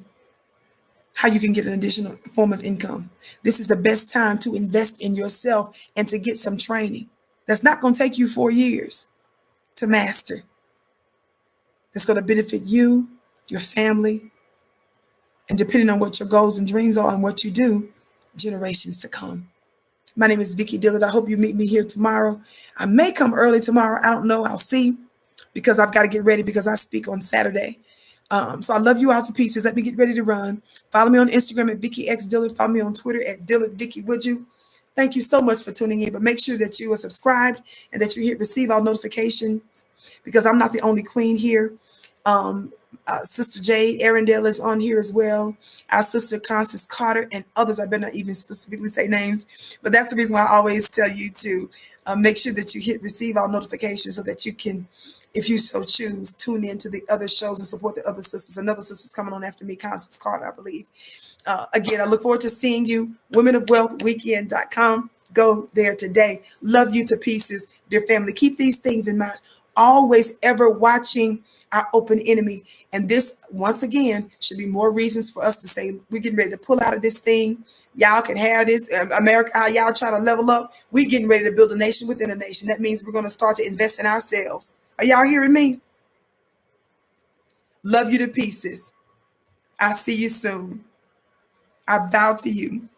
how you can get an additional form of income. This is the best time to invest in yourself and to get some training. That's not going to take you 4 years to master. That's going to benefit you, your family, and depending on what your goals and dreams are and what you do, generations to come. My name is Vicki Dillard. I hope you meet me here tomorrow. I may come early tomorrow. I don't know. I'll see, because I've got to get ready because I speak on Saturday. So I love you all to pieces. Let me get ready to run. Follow me on Instagram at VickiXDillard. Follow me on Twitter at DillardVicki. Would you? Thank you so much for tuning in. But make sure that you are subscribed and that you hit receive all notifications, because I'm not the only queen here. Sister Jade Arundel is on here as well. Our sister Constance Carter and others. I better not even specifically say names, but that's the reason why I always tell you to make sure that you hit receive all notifications so that you can, if you so choose, tune in to the other shows and support the other sisters. Another sister's coming on after me, Constance Carter, I believe. Again, I look forward to seeing you. womenofwealthweekend.com. Go there today. Love you to pieces, dear family. Keep these things in mind. Always ever watching our open enemy. And this, once again, should be more reasons for us to say, we're getting ready to pull out of this thing. Y'all can have this. America, how y'all trying to level up. We're getting ready to build a nation within a nation. That means we're going to start to invest in ourselves. Are y'all hearing me? Love you to pieces. I'll see you soon. I bow to you.